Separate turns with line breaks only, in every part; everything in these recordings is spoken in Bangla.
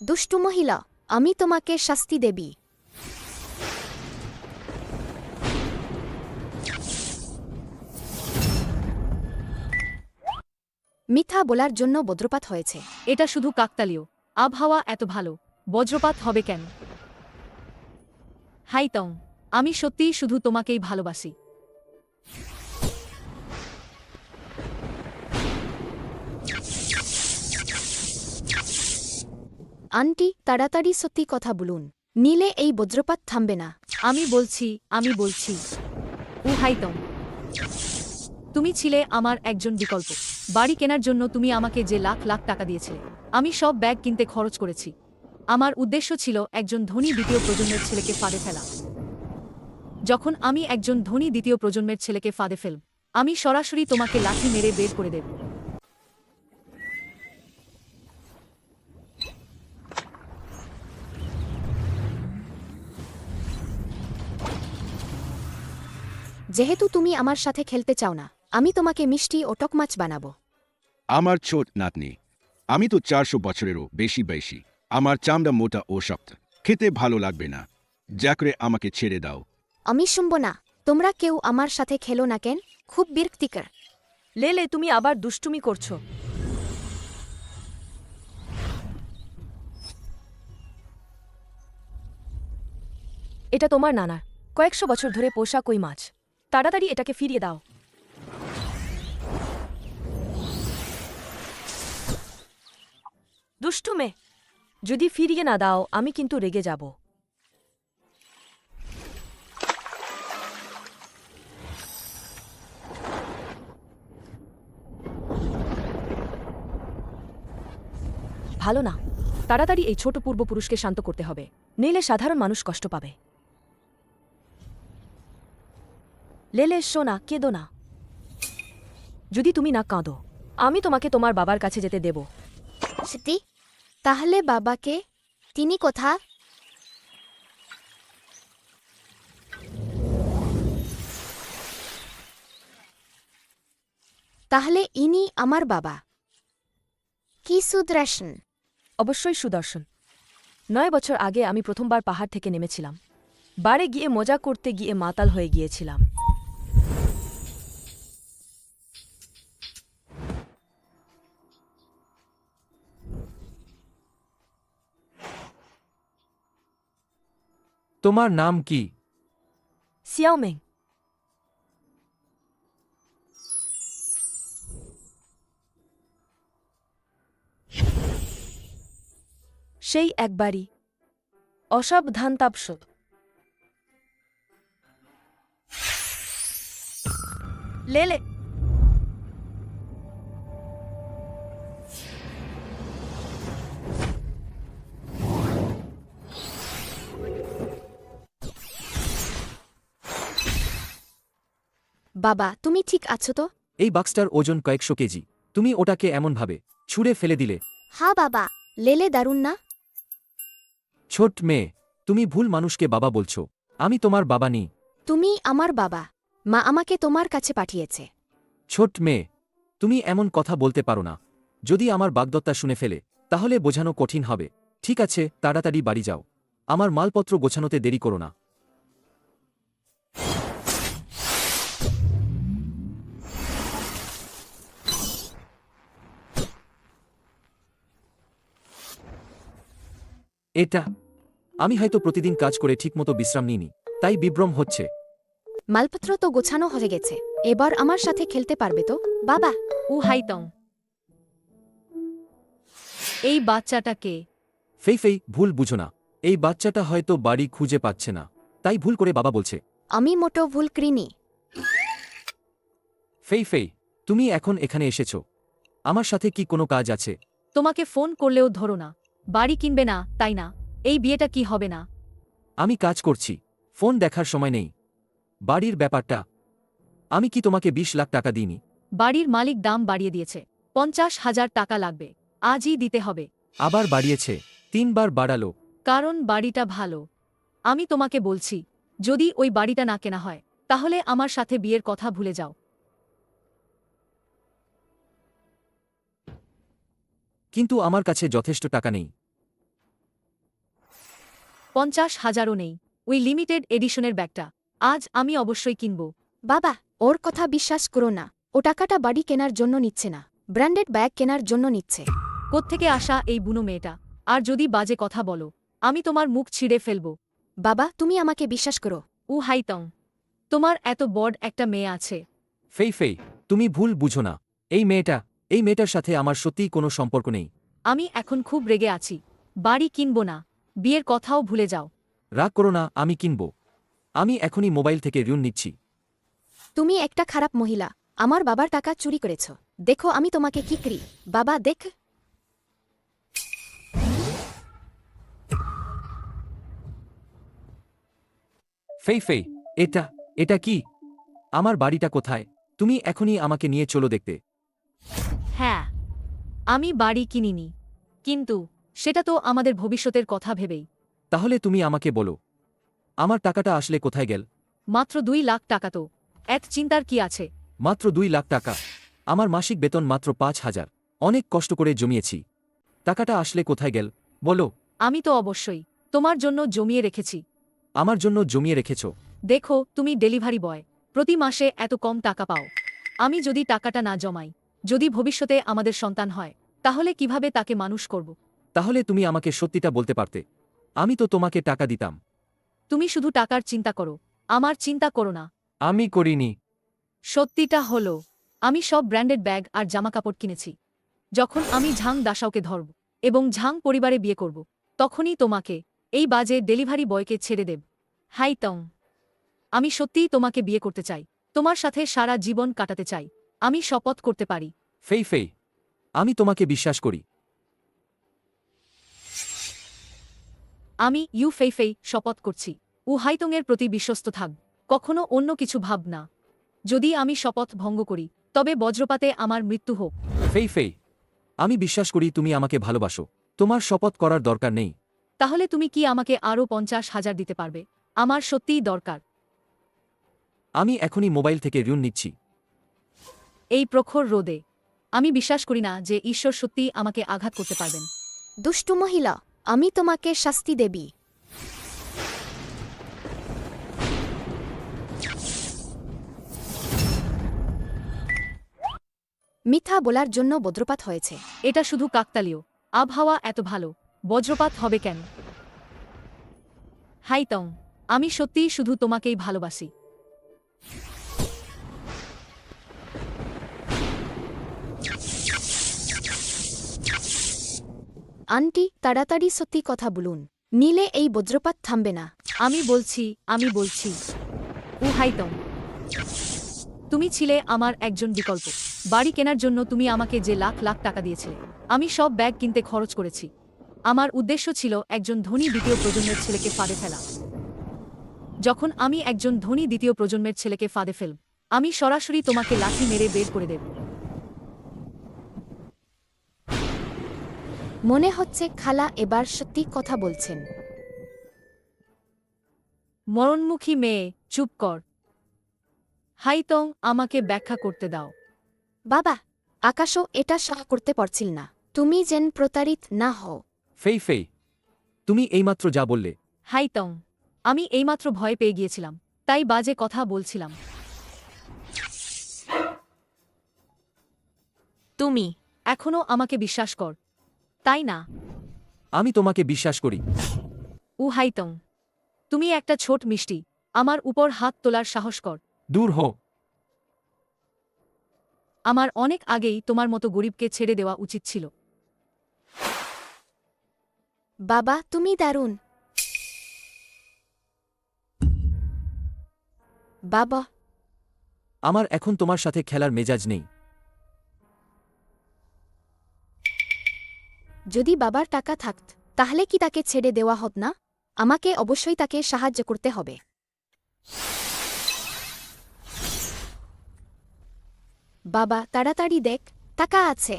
দুষ্টু মহিলা, আমি তোমাকে শাস্তি দেবি। মিথ্যা বলার জন্য বজ্রপাত হয়েছে।
এটা শুধু কাকতালীয়। আবহাওয়া এত ভালো, বজ্রপাত হবে কেন? হাই টং, আমি সত্যিই শুধু তোমাকেই ভালোবাসি।
আন্টি, তাড়াতাড়ি সত্যি কথা বলুন, নিলে এই বজ্রপাত থামবে না।
আমি বলছি। হাই টং, তুমি ছিলে আমার একজন বিকল্প। বাড়ি কেনার জন্য তুমি আমাকে যে লাখ লাখ টাকা দিয়েছিলে, আমি সব ব্যাগ কিনতে খরচ করেছি। আমার উদ্দেশ্য ছিল একজন ধনী দ্বিতীয় প্রজন্মের ছেলেকে ফাঁদে ফেলা। যখন আমি একজন ধনী দ্বিতীয় প্রজন্মের ছেলেকে ফাঁদে ফেলব, আমি সরাসরি তোমাকে লাঠি মেরে বের করে দেব।
যেহেতু তুমি আমার সাথে খেলতে চাও না, আমি তোমাকে মিষ্টি ও টক মাছ বানাবো।
আমার ছোট নাতনি, আমি তো 400 বছরেরও বেশি। আমার চামড়া মোটা ও শক্ত, খেতে ভালো লাগবে না। যা করে আমাকে ছেড়ে দাও।
আমি শুনব না। তোমরা কেউ আমার সাথে খেলো না কেন? খুব বিরক্তিকর।
লেলে, তুমি আবার দুষ্টুমি করছো। এটা তোমার নানার কয়েকশো বছর ধরে পোষা কই মাছ। তাড়াতাড়ি এটাকে ফিরিয়ে দাও। দুষ্টু মেয়ে, যদি ফিরিয়ে না দাও আমি কিন্তু রেগে যাব। ভালো না। তাড়াতাড়ি এই ছোট পূর্বপুরুষকে শান্ত করতে হবে, নইলে সাধারণ মানুষ কষ্ট পাবে। লেলে, শোনা, কেঁদো না। যদি তুমি না কাঁদো, আমি তোমাকে তোমার বাবার কাছে যেতে দেব।
সত্যি? তাহলে বাবাকে? তিনি কোথা? তাহলে ইনি আমার বাবা। কি সুদর্শন!
অবশ্যই সুদর্শন। 9 বছর আগে আমি প্রথমবার পাহাড় থেকে নেমেছিলাম। বারে গিয়ে মজা করতে গিয়ে মাতাল হয়ে গিয়েছিলাম।
তোমার নাম কি?
সিয়াওমেং। সেই একবারই অসাবধানতাবশত লেলে,
বাবা, তুমি ঠিক আছো তো?
এই বাক্সটার ওজন কয়েকশো কেজি। তুমি ওটাকে এমনভাবে ছুঁড়ে ফেলে দিলে।
হ্যাঁ বাবা, লেলে দারুণ না?
ছোট মেয়ে, তুমি ভুল মানুষকে বাবা বলছো। আমি তোমার বাবা নি।
তুমি আমার বাবা। মা আমাকে তোমার কাছে পাঠিয়েছে।
ছোট মেয়ে, তুমি এমন কথা বলতে পারো না। যদি আমার বাগদত্তা শুনে ফেলে, তাহলে বোঝানো কঠিন হবে। ঠিক আছে, তাড়াতাড়ি বাড়ি যাও। আমার মালপত্র গোছানোতে দেরি করো না। এটা আমি হয়তো প্রতিদিন কাজ করে ঠিকমতো বিশ্রাম নিইনি, তাই বিভ্রম হচ্ছে।
মালপত্র তো গোছানো হয়ে গেছে। এবার আমার সাথে খেলতে পারবে তো, বাবা?
হাই টং, এই বাচ্চাটা কে?
ফেই, ভুল বুঝো না। এই বাচ্চাটা হয়তো বাড়ি খুঁজে পাচ্ছে না, তাই ভুল করে বাবা বলছে।
আমি মোটো ভুল করিনি।
ফেই, তুমি এখন এখানে এসেছো। আমার সাথে কি কোনো কাজ আছে?
তোমাকে ফোন করলেও ধরো না। বাড়ি কিনবে না, তাই না? এই বিয়েটা কি হবে না?
আমি কাজ করছি, ফোন দেখার সময় নেই। বাড়ির ব্যাপারটা, আমি কি তোমাকে 20 লাখ টাকা দিইনি?
বাড়ির মালিক দাম বাড়িয়ে দিয়েছে। 50,000 টাকা লাগবে, আজই দিতে হবে।
আবার বাড়িয়েছে, 3 বার বাড়ালো।
কারণ বাড়িটা ভালো। আমি তোমাকে বলছি, যদি ওই বাড়িটা না কেনা হয়, তাহলে আমার সাথে বিয়ের কথা ভুলে যাও।
কিন্তু আমার কাছে যথেষ্ট টাকা নেই।
50,000ও নেই ওই লিমিটেড এডিশনের ব্যাগটা। আজ আমি অবশ্যই কিনব।
বাবা ওর কথা বিশ্বাস করো না, ও টাকাটা বাড়ি কেনার জন্য নিচ্ছে না, ব্র্যান্ডেড ব্যাগ কেনার জন্য নিচ্ছে।
কোত্থেকে আসা এই বুনো মেয়েটা? আর যদি বাজে কথা বলো আমি তোমার মুখ ছিঁড়ে ফেলব।
বাবা তুমি আমাকে বিশ্বাস করো।
হাইতং, তোমার এত বড় একটা মেয়ে আছে।
ফেই ফেই, তুমি ভুল বুঝো না। এই মেয়েটার সাথে আমার সত্যিই কোনো সম্পর্ক নেই।
আমি এখন খুব রেগে আছি। বাড়ি কিনব না, বিয়ের কথাও ভুলে যাও।
রাগ করো না, আমি কিনব। আমি এখনই মোবাইল থেকে ঋণ নিচ্ছি।
তুমি একটা খারাপ মহিলা, আমার বাবার টাকা চুরি করেছ। দেখো আমি তোমাকে কি করি। বাবা দেখ।
ফেই ফেই, এটা কি? আমার বাড়িটা কোথায়? তুমি এখনই আমাকে নিয়ে চলো দেখতে।
হ্যাঁ, আমি বাড়ি কিনিনি, কিন্তু সেটা তো আমাদের ভবিষ্যতের কথা ভেবেই।
তাহলে তুমি আমাকে বলো, আমার টাকাটা আসলে কোথায় গেল?
মাত্র 2 লাখ টাকা তো এত চিন্তার কি আছে?
মাত্র 2 লাখ টাকা? আমার মাসিক বেতন মাত্র 5,000। অনেক কষ্ট করে জমিয়েছি। টাকাটা আসলে কোথায় গেল বলো?
আমি তো অবশ্যই তোমার জন্য জমিয়ে রেখেছি।
আমার জন্য জমিয়ে রেখেছ?
দেখো তুমি ডেলিভারি বয়, প্রতি মাসে এত কম টাকা পাও। আমি যদি টাকাটা না জমাই, যদি ভবিষ্যতে আমাদের সন্তান হয়, তাহলে কিভাবে তাকে মানুষ করব?
তাহলে তুমি আমাকে সত্যিটা বলতে পারতে, আমি তো তোমাকে টাকা দিতাম।
তুমি শুধু টাকার চিন্তা করো, আমার চিন্তা করো না।
আমি করিনি।
সত্যিটা হলো, আমি সব ব্র্যান্ডেড ব্যাগ আর জামাকাপড় কিনেছি। যখন আমি ঝাং দাসাওকে ধরব এবং ঝাং পরিবারে বিয়ে করব, তখনই তোমাকে, এই বাজে ডেলিভারি বয়কে ছেড়ে দেব। হাই তং, আমি সত্যিই তোমাকে বিয়ে করতে চাই, তোমার সাথে সারা জীবন কাটাতে চাই। আমি শপথ করতে পারি।
ফেই ফেই, আমি তোমাকে বিশ্বাস করি।
আমি ফেই শপথ করছি, হাইতংয়ের প্রতি বিশ্বস্ত থাক, কখনো অন্য কিছু ভাব না। যদি আমি শপথ ভঙ্গ করি, তবে বজ্রপাতে আমার মৃত্যু হোক।
ফেই ফেই, আমি বিশ্বাস করি তুমি আমাকে ভালোবাসো। তোমার শপথ করার দরকার নেই।
তাহলে তুমি কি আমাকে আরও 50,000 দিতে পারবে? আমার সত্যিই দরকার।
আমি এখনই মোবাইল থেকে ঋণ নিচ্ছি।
এই প্রখর রোদে আমি বিশ্বাস করি না যে ঈশ্বর সত্যিই আমাকে আঘাত করতে পারবেন।
দুষ্টু মহিলা, আমি তোমাকে শাস্তি দেবি। মিথ্যা বলার জন্য বজ্রপাত হয়েছে।
এটা শুধু কাকতালীয়, আবহাওয়া এত ভালো, বজ্রপাত হবে কেন? হাইতং, আমি সত্যিই শুধু তোমাকেই ভালোবাসি।
আন্টি তাড়াতাড়ি সত্যি কথা বলুন, নিলে এই বজ্রপাত থামবে না।
আমি বলছি হাইতং, তুমি ছিলে আমার একজন বিকল্প। বাড়ি কেনার জন্য তুমি আমাকে যে লাখ লাখ টাকা দিয়েছিলে, আমি সব ব্যাগ কিনতে খরচ করেছি। আমার উদ্দেশ্য ছিল একজন ধনী দ্বিতীয় প্রজন্মের ছেলেকে ফাঁদে ফেলা। যখন আমি একজন ধনী দ্বিতীয় প্রজন্মের ছেলেকে ফাঁদে ফেলব, আমি সরাসরি তোমাকে লাঠি মেরে বের করে দেব।
মনে হচ্ছে খালা এবার সত্যি কথা বলছেন।
মরণমুখী মেয়ে, চুপ কর। হাইতং, আমাকে ব্যাখ্যা করতে দাও।
বাবা, আকাশও এটা সহ করতে পারছিল না। তুমি যেন প্রতারিত না হও।
ফেই ফেই, তুমি এইমাত্র যা বললে।
হাইতং, আমি এইমাত্র ভয় পেয়ে গিয়েছিলাম, তাই বাজে কথা বলছিলাম। তুমি এখনও আমাকে বিশ্বাস কর, তাই না?
আমি তোমাকে বিশ্বাস করি।
হাইতং, তুমি একটা ছোট মিষ্টি, আমার উপর হাত তোলার সাহস কর।
দূর হো।
আমার অনেক আগেই তোমার মতো গরিবকে ছেড়ে দেওয়া উচিত ছিল।
বাবা তুমি দারুণ। বাবা,
আমার এখন তোমার সাথে খেলার মেজাজ নেই।
যদি বাবার টাকা থাকত, তাহলে কি তাকে ছেড়ে দেওয়া হত না? আমাকে অবশ্যই তাকে সাহায্য করতে হবে। বাবা তাড়াতাড়ি দেখ, টাকা আছে।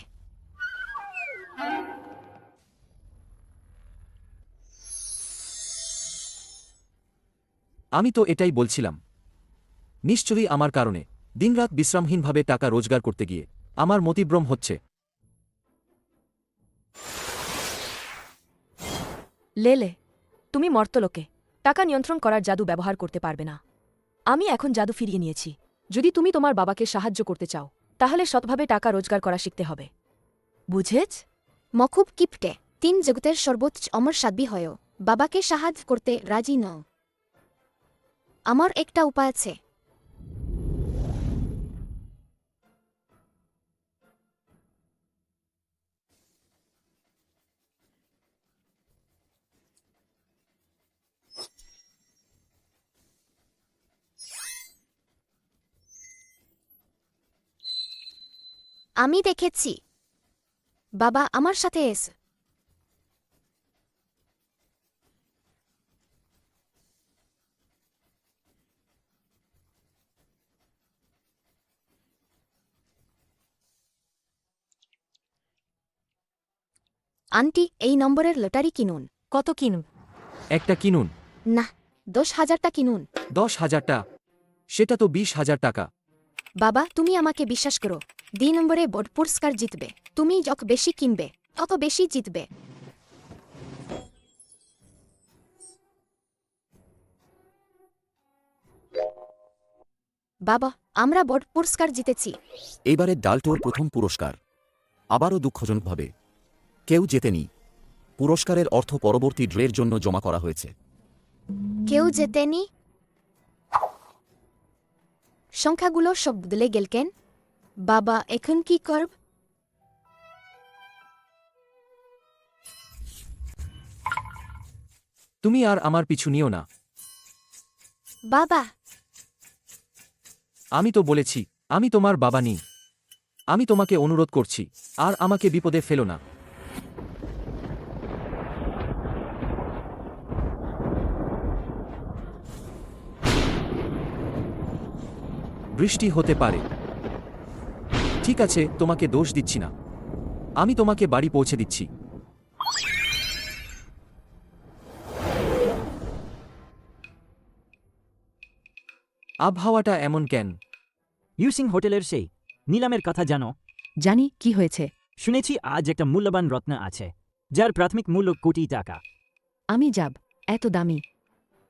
আমি তো এটাই বলছিলাম। নিশ্চয়ই আমার কারণে দিনরাত বিশ্রামহীনভাবে টাকা রোজগার করতে গিয়ে আমার মতিভ্রম হচ্ছে।
লেলে, তুমি মর্তলোকে টাকা নিয়ন্ত্রণ করার জাদু ব্যবহার করতে পারবে না। আমি এখন জাদু ফিরিয়ে নিয়েছি। যদি তুমি তোমার বাবাকে সাহায্য করতে চাও তাহলে সৎভাবে টাকা রোজগার করা শিখতে হবে, বুঝেছ?
মকুব কিপটে 3 জগতের সর্বোচ্চ অমর সাধ্বী হয়েও বাবাকে সাহায্য করতে রাজি নও। আমার একটা উপায় আছে। আমি দেখেছি। বাবা আমার সাথে এস। আন্টি এই নম্বরের লটারি কিনুন।
কত কিনুন?
একটা কিনুন।
না, 10,000টা কিনুন।
10,000টা? সেটা তো 20,000 টাকা।
বাবা তুমি আমাকে বিশ্বাস করো, 2 নম্বরে বড় পুরস্কার জিতবে। তুমি যত বেশি কিনবে তত বেশি জিতবে। বাবা আমরা বড় পুরস্কার জিতেছি।
এবারে ডালটোর প্রথম পুরস্কার। আবারও দুঃখজনকভাবে কেউ জেতেনি। পুরস্কারের অর্থ পরবর্তী ড্রের জন্য জমা করা হয়েছে।
কেউ জেতেনি? সংখ্যাগুলো সব বদলে গেল কেন? বাবা এখন কি করব?
তুমি আর আমার পিছু নিও না।
বাবা
আমি তো বলেছি আমি তোমার বাবা নি। আমি তোমাকে অনুরোধ করছি, আর আমাকে বিপদে ফেলো না। বৃষ্টি হতে পারে। ঠিক আছে, তোমাকে দোষ দিচ্ছি না। আমি তোমাকে বাড়ি পৌঁছে দিচ্ছি। আবহাওয়াটা এমন কেন?
ইউসিং হোটেলের সেই নিলামের কথা জানো?
জানি, কি হয়েছে?
শুনেছি আজ একটা মূল্যবান রত্ন আছে যার প্রাথমিক মূল্য কোটি টাকা।
আমি যাব, এত দামি।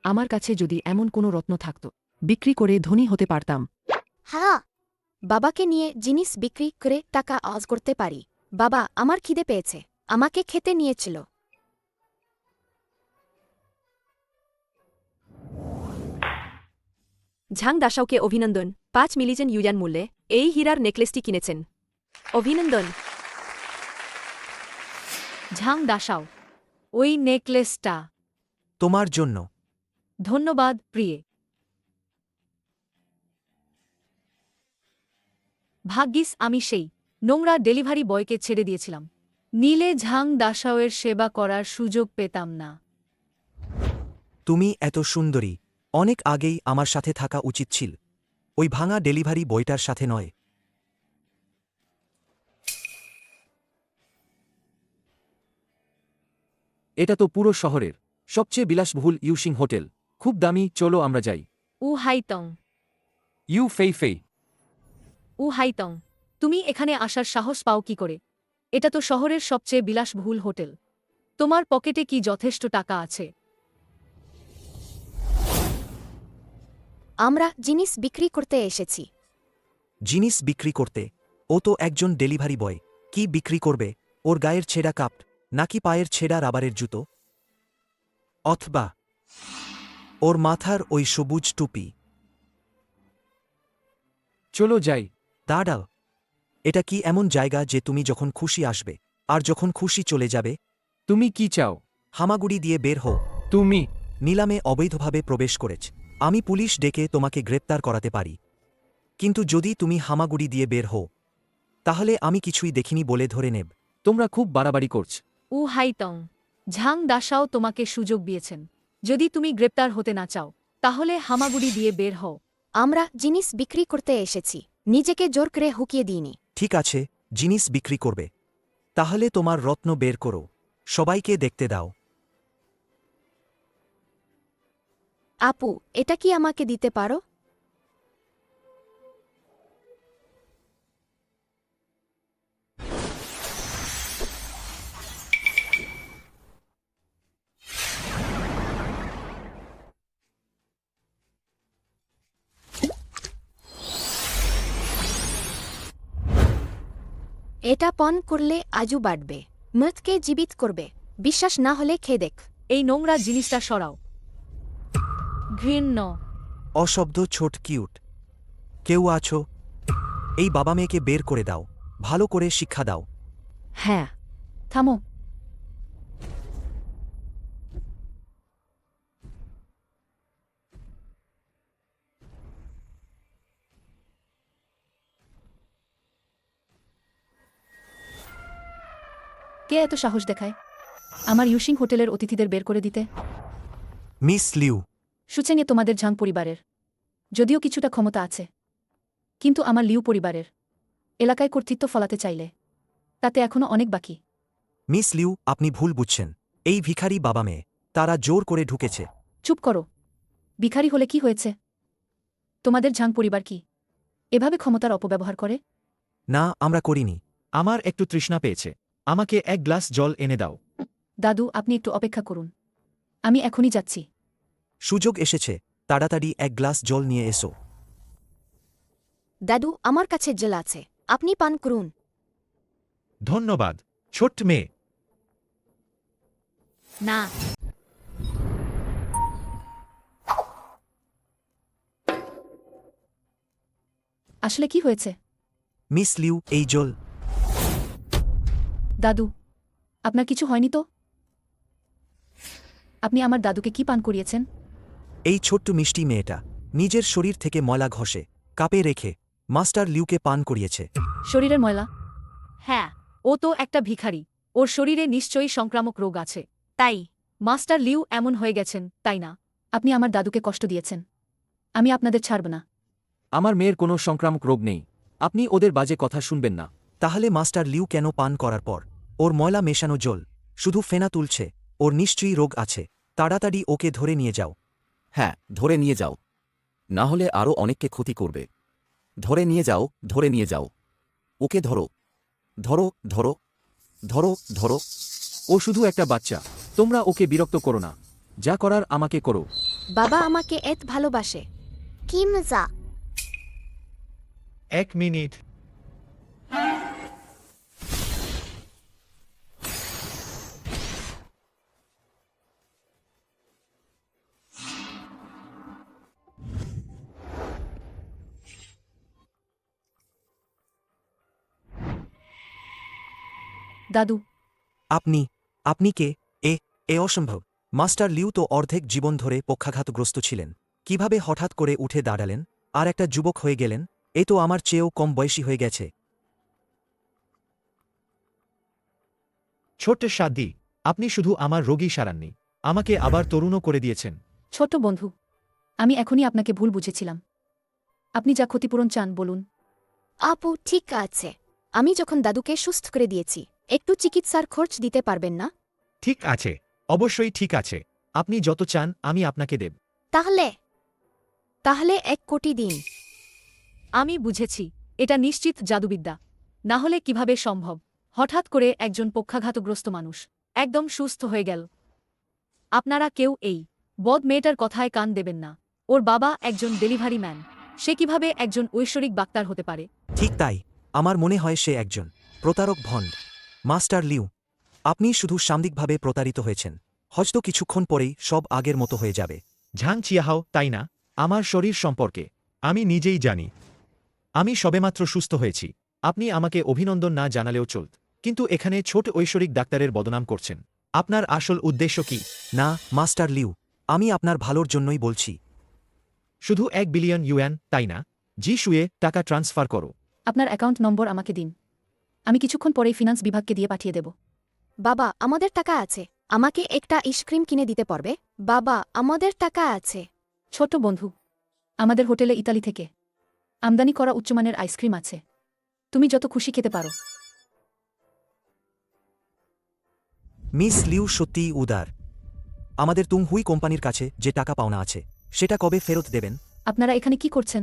আমার কাছে যদি এমন কোনো রত্ন থাকত, বিক্রি করে ধনী হতে পারতাম।
হ্যাঁ, বাবাকে নিয়ে জিনিস বিক্রি করে টাকা আজ করতে পারি। বাবা আমার খিদে পেয়েছে, আমাকে খেতে নিয়েছিল।
ঝাং দাসাওকে অভিনন্দন। 5 মিলিয়ন ইউয়ান মূল্যে এই হীরার নেকলেসটি কিনেছেন। অভিনন্দন।
ঝাং দাসাও, ওই নেকলেসটা
তোমার জন্য।
ধন্যবাদ প্রিয়ে। ভাগ্যিস আমি সেই নোংরা ডেলিভারি বয়কে ছেড়ে দিয়েছিলাম। নীলে ঝাং দাসাওয়ের সেবা করার সুযোগ পেতাম না।
তুমি এত সুন্দরী, অনেক আগেই আমার সাথে থাকা উচিত ছিল, ওই ভাঙা ডেলিভারি বইটার সাথে নয়।
এটা তো পুরো শহরের সবচেয়ে বিলাসবহুল ইউসিং হোটেল। খুব দামি, চলো আমরা যাই।
উ হাইতং,
ইউ ফেই ফেই।
উ হাইতং, তুমি এখানে আসার সাহস পাও কি করে? এটা তো শহরের সবচেয়ে বিলাসবহুল হোটেল। তোমার পকেটে কি যথেষ্ট টাকা আছে?
আমরা জিনিস বিক্রি করতে এসেছি।
জিনিস বিক্রি করতে? ও তো একজন ডেলিভারি বয়। কি বিক্রি করবে? ওর গায়ের ছেঁড়া কাপ, নাকি পায়ের ছেঁড়া রাবারের জুতো? অথবা ওর মাথার ওই সবুজ টুপি?
চলো যাই।
দাঁড়াও, এটা কি এমন জায়গা যে তুমি যখন খুশি আসবে আর যখন খুশি চলে যাবে?
তুমি কি চাও?
হামাগুড়ি দিয়ে বের হও।
তুমি
নিলামে অবৈধভাবে প্রবেশ করেছ। আমি পুলিশ ডেকে তোমাকে গ্রেপ্তার করাতে পারি, কিন্তু যদি তুমি হামাগুড়ি দিয়ে বের হও তাহলে আমি কিছুই দেখিনি বলে ধরে নেব।
তোমরা খুব বাড়াবাড়ি করছ।
উ হাইতং, ঝাং দাসাও তোমাকে সুযোগ দিয়েছেন। যদি তুমি গ্রেপ্তার হতে না চাও তাহলে হামাগুড়ি দিয়ে বের হও।
আমরা জিনিস বিক্রি করতে এসেছি, নিজেকে জোর করে হুকিয়ে দিইনি।
ঠিক আছে, জিনিস বিক্রি করবে, তাহলে তোমার রত্ন বের করো, সবাইকে দেখতে দাও।
আপু এটা কি আমাকে দিতে পারো? এটা পণ করলে আজু বাড়বে, মৃতকে জীবিত করবে। বিশ্বাস না হলে খেয়ে দেখ।
এই নোংরা জিনিসটা সরাও। ঘৃণ্য।
অশব্দ ছোট কিউট। কেউ আছো? এই বাবা মেয়েকে বের করে দাও, ভালো করে শিক্ষা দাও।
হ্যাঁ, থামো। কে এত সাহস দেখায় আমার ইউশিং হোটেলের অতিথিদের বের করে দিতে?
মিস লিউ,
সুচেঙে তোমাদের ঝাং পরিবারের যদিও কিছুটা ক্ষমতা আছে, কিন্তু আমার লিউ পরিবারের এলাকায় কর্তৃত্ব ফলাতে চাইলে তাতে এখনো অনেক বাকি।
মিস লিউ, আপনি ভুল বুঝছেন। এই ভিখারি বাবা মেয়ে, তারা জোর করে ঢুকেছে।
চুপ করো। ভিখারি হলে কি হয়েছে? তোমাদের ঝাং পরিবার কি এভাবে ক্ষমতার অপব্যবহার করে?
না, আমরা করিনি।
আমার একটু তৃষ্ণা পেয়েছে, আমাকে এক গ্লাস জল এনে দাও।
দাদু, আপনি একটু অপেক্ষা করুন, আমি এখনই যাচ্ছি।
সুযোগ এসেছে, তাড়াতাড়ি এক গ্লাস জল নিয়ে এসো।
দাদু, আমার কাছে জল আছে, আপনি পান করুন।
ধন্যবাদ ছোট্ট মেয়ে।
না। আসলে কি হয়েছে?
মিস লিউ, এই জল।
দাদু, আপনার কিছু হয়নি তো? আপনি আমার দাদুকে কি পান করিয়েছেন?
এই ছোট্ট মিষ্টি মেয়েটা নিজের শরীর থেকে ময়লা ঘষে কাপে রেখে মাস্টার লিউকে পান করিয়েছে।
শরীরের ময়লা? হ্যাঁ, ও তো একটা ভিখারি, ওর শরীরে নিশ্চয়ই সংক্রামক রোগ আছে, তাই মাস্টার লিউ এমন হয়ে গেছেন, তাই না? আপনি আমার দাদুকে কষ্ট দিয়েছেন, আমি আপনাদের ছাড়ব না।
আমার মেয়ের কোনো সংক্রামক রোগ নেই, আপনি ওদের বাজে কথা শুনবেন না।
তাহলে মাস্টার লিউ কেন পান করার পর ওর ময়লা মেশানো জল শুধু ফেনা তুলছে? ওর নিশ্চয়ই রোগ আছে, তাড়াতাড়ি ওকে ধরে নিয়ে যাও।
হ্যাঁ, ধরে নিয়ে যাও, না হলে আরও অনেককে ক্ষতি করবে। ধরে নিয়ে যাও, ধরে নিয়ে যাও। ওকে ধরো, ধরো, ধরো, ধরো, ধরো।
ও শুধু একটা বাচ্চা, তোমরা ওকে বিরক্ত করো না, যা করার আমাকে করো।
বাবা আমাকে এত ভালোবাসে, কি মজা।
1 মিনিট।
দাদু,
আপনি আপনি কে? এ অসম্ভব। মাস্টার লিউ তো অর্ধেক জীবন ধরে পক্ষাঘাতগ্রস্ত ছিলেন, কিভাবে হঠাৎ করে উঠে দাঁড়ালেন আর একটা যুবক হয়ে গেলেন? এ তো আমার চেয়েও কম বয়সী হয়ে গেছে।
ছোট্ট সাদ্দি, আপনি শুধু আমার রোগী সারাননি, আমাকে আবার তরুণও করে দিয়েছেন।
ছোট্ট বন্ধু, আমি এখনই আপনাকে ভুল বুঝেছিলাম। আপনি যা ক্ষতিপূরণ চান বলুন।
আপু, ঠিক আছে, আমি যখন দাদুকে সুস্থ করে দিয়েছি, একটু চিকিৎসার খরচ দিতে পারবেন না?
ঠিক আছে, অবশ্যই ঠিক আছে, আপনি যত চান আমি আপনাকে দেব।
তাহলে তাহলে 1 কোটি দিন।
আমি বুঝেছি, এটা নিশ্চিত জাদুবিদ্যা, না হলে কিভাবে সম্ভব? হঠাৎ করে একজন পক্ষাঘাতগ্রস্ত মানুষ একদম সুস্থ হয়ে গেল। আপনারা কেউ এই বদ মেয়েটার কথায় কান দেবেন না। ওর বাবা একজন ডেলিভারি ম্যান, সে কিভাবে একজন ঐশ্বরিক ডাক্তার হতে পারে?
ঠিক তাই, আমার মনে হয় সে একজন প্রতারক ভণ্ড। মাস্টার লিউ, আপনি শুধু সাময়িকভাবে প্রতারিত হয়েছেন, হয়তো কিছুক্ষণ পরেই সব আগের মতো হয়ে যাবে।
ঝাং চিয়াহাও, তাই না? আমার শরীর সম্পর্কে আমি নিজেই জানি। আমি সবেমাত্র সুস্থ হয়েছি, আপনি আমাকে অভিনন্দন না জানালেও চলত, কিন্তু এখানে ছোট ঐশ্বরিক ডাক্তারের বদনাম করছেন। আপনার আসল উদ্দেশ্য কি?
না মাস্টার লিউ, আমি আপনার ভালোর জন্যই বলছি।
শুধু 1 বিলিয়ন ইউয়ান, তাই না? জি শুয়ে টাকা ট্রান্সফার করো।
আপনার অ্যাকাউন্ট নম্বর আমাকে দিন, আমি কিছুক্ষণ পরেই ফিনান্স বিভাগকে দিয়ে পাঠিয়ে দেব।
বাবা, আমাদের টাকা আছে, আমাকে একটা আইসক্রিম কিনে দিতে পারবে? বাবা, আমাদের টাকা আছে।
ছোট্ট বন্ধু, আমাদের হোটেলে ইতালি থেকে আমদানি করা উচ্চমানের আইসক্রিম আছে, তুমি যত খুশি খেতে পারো।
মিস লিউ সত্যিই উদার। আমাদের তুংহুই কোম্পানির কাছে যে টাকা পাওনা আছে সেটা কবে ফেরত দেবেন?
আপনারা এখানে কি করছেন?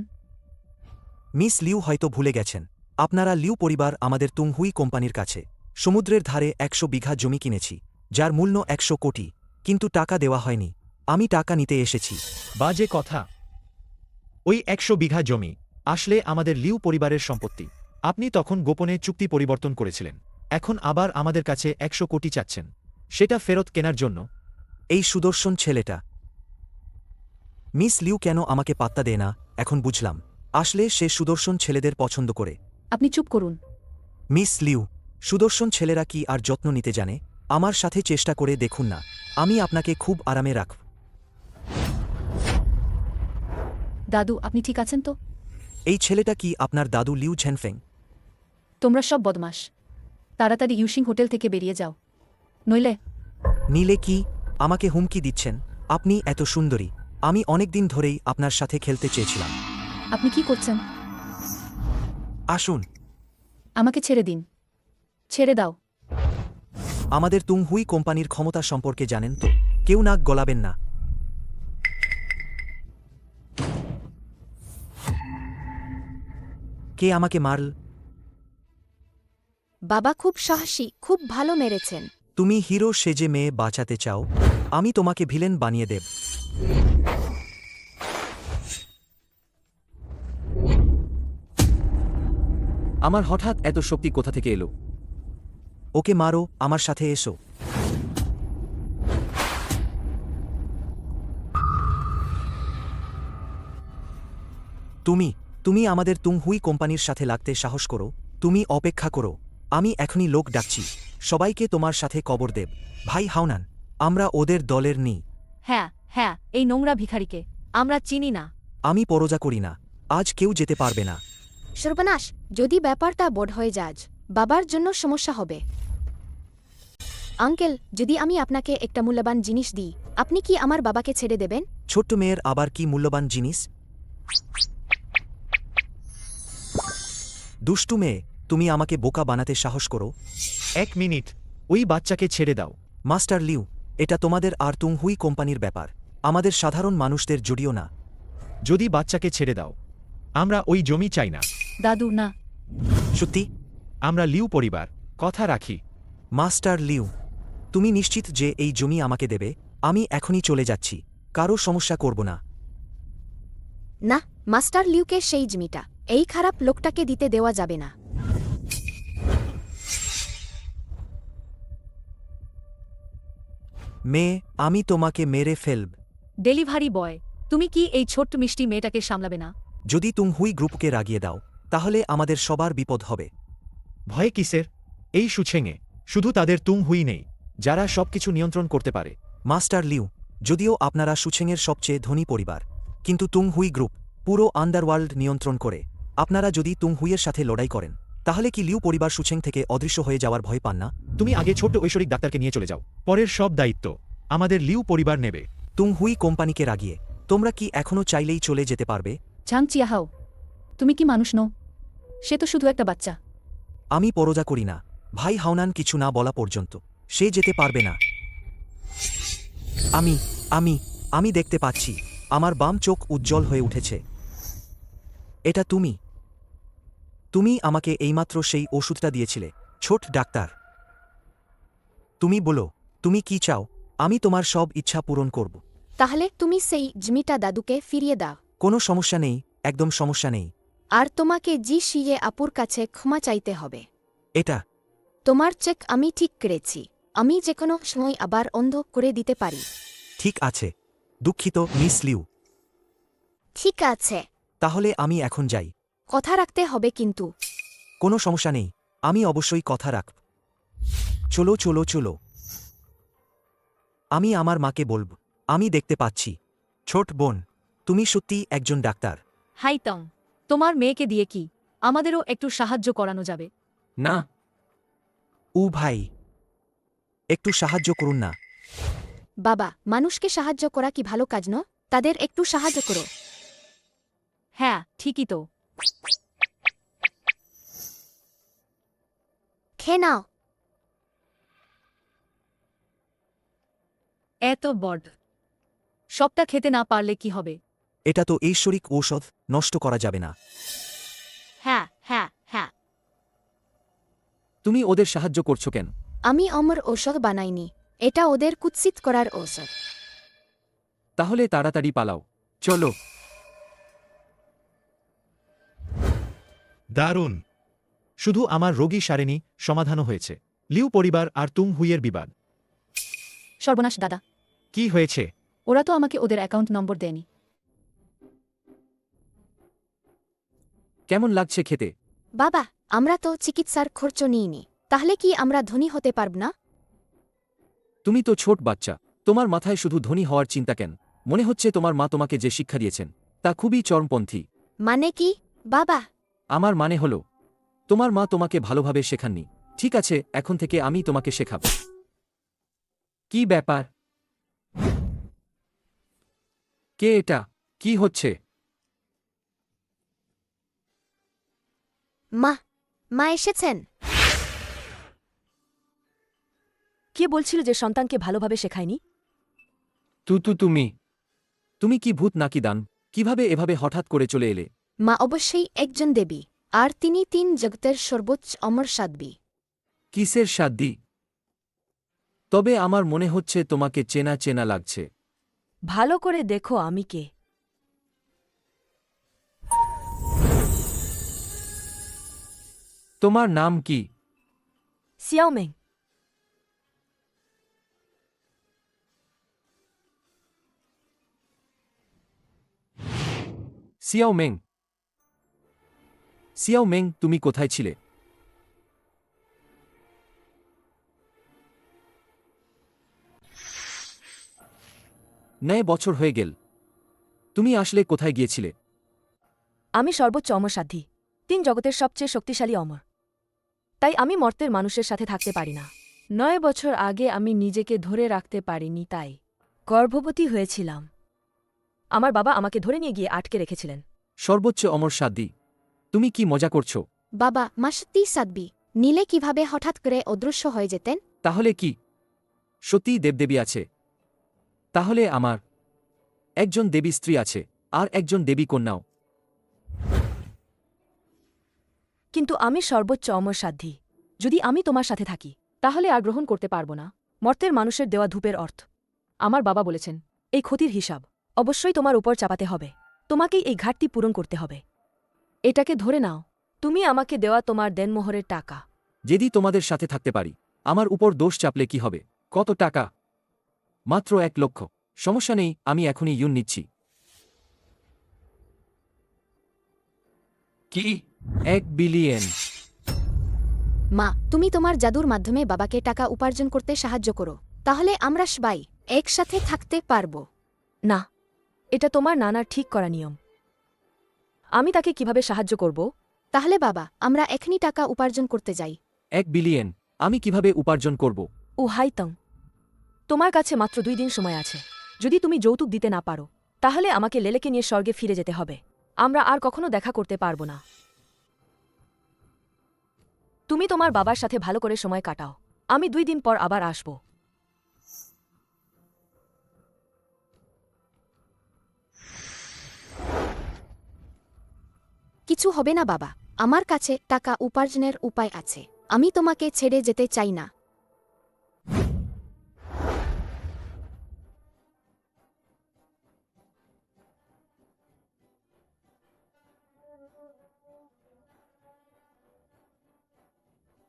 মিস লিউ হয়তো ভুলে গেছেন, আপনারা লিউ পরিবার আমাদের তুংহুই কোম্পানির কাছে সমুদ্রের ধারে 100 বিঘা জমি কিনেছি, যার মূল্য 100 কোটি, কিন্তু টাকা দেওয়া হয়নি। আমি টাকা নিতে এসেছি।
বাজে কথা। ওই 100 বিঘা জমি আসলে আমাদের লিউ পরিবারের সম্পত্তি। আপনি তখন গোপনে চুক্তি পরিবর্তন করেছিলেন, এখন আবার আমাদের কাছে 100 কোটি চাচ্ছেন, সেটা ফেরত কেনার জন্য।
এই সুদর্শন ছেলেটা মিস লিউ কেন আমাকে পাত্তা দেয় না এখন বুঝলাম। আসলে সে সুদর্শন ছেলেদের পছন্দ করে।
আপনি চুপ করুন।
মিস লিউ, সুদর্শন ছেলেরা কি আর যত্ন নিতে জানে? আমার সাথে চেষ্টা করে দেখুন না, আমি আপনাকে খুব আরামে রাখব।
দাদু, আপনি ঠিক আছেন তো?
এই ছেলেটা কি আপনার দাদু লিউ ঝেনফেং?
তোমরা সব বদমাস। তাড়াতাড়ি ইউশিং হোটেল থেকে বেরিয়ে যাও, নইলে।
নীলে কি আমাকে হুমকি দিচ্ছেন? আপনি এত সুন্দরী, আমি অনেকদিন ধরেই আপনার সাথে খেলতে চেয়েছিলাম।
আপনি কি করছেন?
আসুন।
আমাকে ছেড়ে দিন, ছেড়ে দাও।
আমাদের তুংহুই কোম্পানির ক্ষমতা সম্পর্কে জানেন তো? কেউ নাক গলাবেন না। কে আমাকে মারল?
বাবা খুব সাহসী, খুব ভালো মেরেছেন।
তুমি হিরো সেজে মেয়ে বাঁচাতে চাও, আমি তোমাকে ভিলেন বানিয়ে দেব।
আমার হঠাৎ এত শক্তি কোথা থেকে এলো?
ওকে মারো, আমার সাথে এসো। তুমি তুমি আমাদের তুংহুই কোম্পানির সাথে লাগতে সাহস করো? তুমি অপেক্ষা করো, আমি এখনই লোক ডাকছি, সবাইকে তোমার সাথে কবর দেব। ভাই হাওনান, আমরা ওদের দলের নি।
হ্যাঁ হ্যাঁ, এই নোংরা ভিখারিকে আমরা চিনি না।
আমি পরজা করি না, আজ কেউ যেতে পারবে না।
সর্বনাশ, যদি ব্যাপারটা বড় হয়ে যায়, বাবার জন্য সমস্যা হবে। আঙ্কেল, যদি আমি আপনাকে একটা মূল্যবান জিনিস দিই, আপনি কি আমার বাবাকে ছেড়ে দেবেন?
ছোট্ট মেয়ের আবার কি মূল্যবান জিনিস? দুষ্টু মেয়ে, তুমি আমাকে বোকা বানাতে সাহস করো?
1 মিনিট, ওই বাচ্চাকে ছেড়ে দাও।
মাস্টার লিউ, এটা তোমাদের আর তুংহুই কোম্পানির ব্যাপার, আমাদের সাধারণ মানুষদের জড়িও না।
যদি বাচ্চাকে ছেড়ে দাও, আমরা ওই জমি চাই না।
দাদু, না।
সত্যি?
আমরা লিউ পরিবার, কথা রাখি।
মাস্টার লিউ, তুমি নিশ্চিত যে এই জমি আমাকে দেবে? আমি এখনই চলে যাচ্ছি, কারো সমস্যা করব না।
না, মাস্টার লিউকে সেই জমিটা এই খারাপ লোকটাকে দিতে দেওয়া যাবে না।
মেয়ে, আমি তোমাকে মেরে ফেলব।
ডেলিভারি বয়, তুমি কি এই ছোট্ট মিষ্টি মেয়েটাকে সামলাবে না?
যদি তুংহুই গ্রুপকে রাগিয়ে দাও, তাহলে আমাদের সবার বিপদ হবে।
ভয়ে কিসের? এই সুছেঙে শুধু তাদের তুংহুই নেই, যারা সবকিছু নিয়ন্ত্রণ করতে পারে।
মাস্টার লিউ, যদিও আপনারা সুছেংয়ের সবচেয়ে ধনী পরিবার, কিন্তু তুংহুই গ্রুপ পুরো আন্ডারওয়ার্ল্ড নিয়ন্ত্রণ করে। আপনারা যদি তুংহুইয়ের সাথে লড়াই করেন, তাহলে কি লিউ পরিবার সুছেং থেকে অদৃশ্য হয়ে যাওয়ার ভয় পান না?
তুমি আগে ছোট্ট ঐশ্বরিক ডাক্তারকে নিয়ে চলে যাও, পরের সব দায়িত্ব আমাদের লিউ পরিবার নেবে।
তুংহুই কোম্পানিকে রাগিয়ে তোমরা কি এখনও চাইলেই চলে যেতে পারবে?
ঝাং চিয়াহাও, তুমি কি মানুষ নও? সে তো শুধু একটা বাচ্চা।
আমি পরজা করি না, ভাই হাওনান কিছু না বলা পর্যন্ত সে যেতে পারবে না। আমি আমি আমি দেখতে পাচ্ছি, আমার বাম চোখ উজ্জ্বল হয়ে উঠেছে। এটা তুমি? তুমি আমাকে এইমাত্র সেই ওষুধটা দিয়েছিলে, ছোট ডাক্তার। তুমি বলো, তুমি কি চাও? আমি তোমার সব ইচ্ছা পূরণ করব।
তাহলে তুমি সেই জমিটা দাদুকে ফিরিয়ে দাও।
কোনো সমস্যা নেই, একদম সমস্যা নেই।
আর তোমাকে জি শিয়ে আপুর কাছে ক্ষমা চাইতে হবে।
এটা
তোমার চেক আমি ঠিক করেছি, আমি যে কোনো সময় আবার অন্ধ করে দিতে পারি।
ঠিক আছে, দুঃখিত মিস লিউ।
ঠিক আছে,
তাহলে আমি এখন যাই।
কথা রাখতে হবে কিন্তু।
কোনো সমস্যা নেই, আমি অবশ্যই কথা রাখব। চলো চলো চলো। আমি আমার মাকে বলব, আমি দেখতে পাচ্ছি। ছোট বোন, তুমি সত্যিই একজন ডাক্তার।
হাইতং, তোমার মেয়েকে দিয়ে কি আমাদেরও একটু সাহায্য করানো যাবে?
না।
উ ভাই, একটু সাহায্য করুন না।
বাবা, মানুষকে সাহায্য করা কি ভালো কাজ ন? তাদের একটু সাহায্য করো।
হ্যাঁ, ঠিকই তো।
খেয়ে নাও।
এত বড, সবটা খেতে না পারলে কি হবে?
এটা তো ঐশ্বরিক ঔষধ, নষ্ট করা যাবে না।
হ্যাঁ হ্যাঁ হ্যাঁ।
তুমি ওদের সাহায্য করছো কেন?
আমি অমর ঔষধ বানাইনি, এটা ওদের কুৎসিত করার ঔষধ।
তাহলে তাড়াতাড়ি পালাও, চলো।
দারুণ, শুধু আমার রোগী সারেনি সমাধানও হয়েছে লিউ পরিবার আর তুম হুইয়ের বিবাদ।
সর্বনাশ দাদা,
কি হয়েছে?
ওরা তো আমাকে ওদের অ্যাকাউন্ট নম্বর দেয়নি।
কেমন লাগছে খেতে?
বাবা, আমরা তো চিকিৎসার খরচ নিইনি, তাহলে কি আমরা ধনী হতে পারব না?
তুমি তো ছোট বাচ্চা, তোমার মাথায় শুধু ধনী হওয়ার চিন্তা কেন? মনে হচ্ছে তোমার মা তোমাকে যে শিক্ষা দিয়েছেন তা খুবই চরমপন্থী।
মানে কি বাবা?
আমার মানে হল তোমার মা তোমাকে ভালোভাবে শেখাননি। ঠিক আছে, এখন থেকে আমি তোমাকে শেখাব। কি ব্যাপার? কে এটা? কি হচ্ছে?
মা, মা এসেছেন।
কে বলছিল যে সন্তানকে ভালোভাবে শেখায়নি?
তুমি কি ভূত নাকি দান? কিভাবে এভাবে হঠাৎ করে চলে এলে?
মা অবশ্যই একজন দেবী, আর তিনি 3 জগতের সর্বোচ্চ অমর সাধ্বী।
কিসের সাধ্যি? তবে আমার মনে হচ্ছে তোমাকে চেনা চেনা লাগছে।
ভালো করে দেখো আমি কে।
তোমার নাম কি?
সিয়াওমেং।
সিয়াওমেং। সিয়াওমেং, তুমি কোথায় ছিলে? নয় বছর হয়ে গেল। তুমি আসলে কোথায় গিয়েছিলে?
আমি সর্বোচ্চ অমর সাধ্বী, 3 জগতের সবচেয়ে শক্তিশালী অমর। তাই আমি মর্তের মানুষের সাথে থাকতে পারি না। 9 বছর আগে আমি নিজেকে ধরে রাখতে পারিনি, তাই গর্ভবতী হয়েছিলাম। আমার বাবা আমাকে ধরে নিয়ে গিয়ে আটকে রেখেছিলেন।
সর্বোচ্চ অমর সাধ্যী, তুমি কি মজা করছো?
বাবা, মা সত্যিই সাধ্বী। নীলে কিভাবে হঠাৎ করে অদৃশ্য হয়ে যেতেন?
তাহলে কি সত্যিই দেবদেবী আছে? তাহলে আমার একজন দেবী স্ত্রী আছে আর একজন দেবী কন্যাও।
কিন্তু আমি সর্বোচ্চ অমর সাধ্বী। যদি আমি তোমার সাথে থাকি,
তাহলে আর গ্রহণ করতে পারবো না।
মর্তের মানুষের দেওয়া ধূপের অর্থ।
আমার বাবা বলেছেন
এই ক্ষতির হিসাব অবশ্যই তোমার উপর চাপাতে হবে। তোমাকেই এই ঘাটতি পূরণ করতে হবে।
এটাকে ধরে নাও।
তুমি আমাকে দেওয়া তোমার দেনমোহরের টাকা।
যদি তোমাদের সাথে থাকতে পারি, আমার উপর দোষ চাপলে কি হবে? কত টাকা? মাত্র 1 লক্ষ। সমস্যা নেই, আমি এখনই ইউন নিচ্ছি। কি? 1 বিলিয়ন?
মা, তুমি তোমার জাদুর মাধ্যমে বাবাকে টাকা উপার্জন করতে সাহায্য করো, তাহলে আমরা সবাই একসাথে থাকতে পারব।
না, এটা তোমার নানার ঠিক করা নিয়ম। আমি তাকে কিভাবে সাহায্য করব?
তাহলে বাবা, আমরা এখনই টাকা উপার্জন করতে যাই।
1 বিলিয়ন আমি কিভাবে উপার্জন করব?
ও হাইতং, তোমার কাছে মাত্র 2 দিন সময় আছে। যদি তুমি যৌতুক দিতে না পারো, তাহলে আমাকে লেলেকে নিয়ে স্বর্গে ফিরে যেতে হবে। আমরা আর কখনো দেখা করতে পারব না। তুমি তোমার বাবার সাথে ভালো করে সময় কাটাও। আমি 2 দিন পর আবার আসব।
কিছু হবে না বাবা, আমার কাছে টাকা উপার্জনের উপায় আছে। আমি তোমাকে ছেড়ে যেতে চাই না।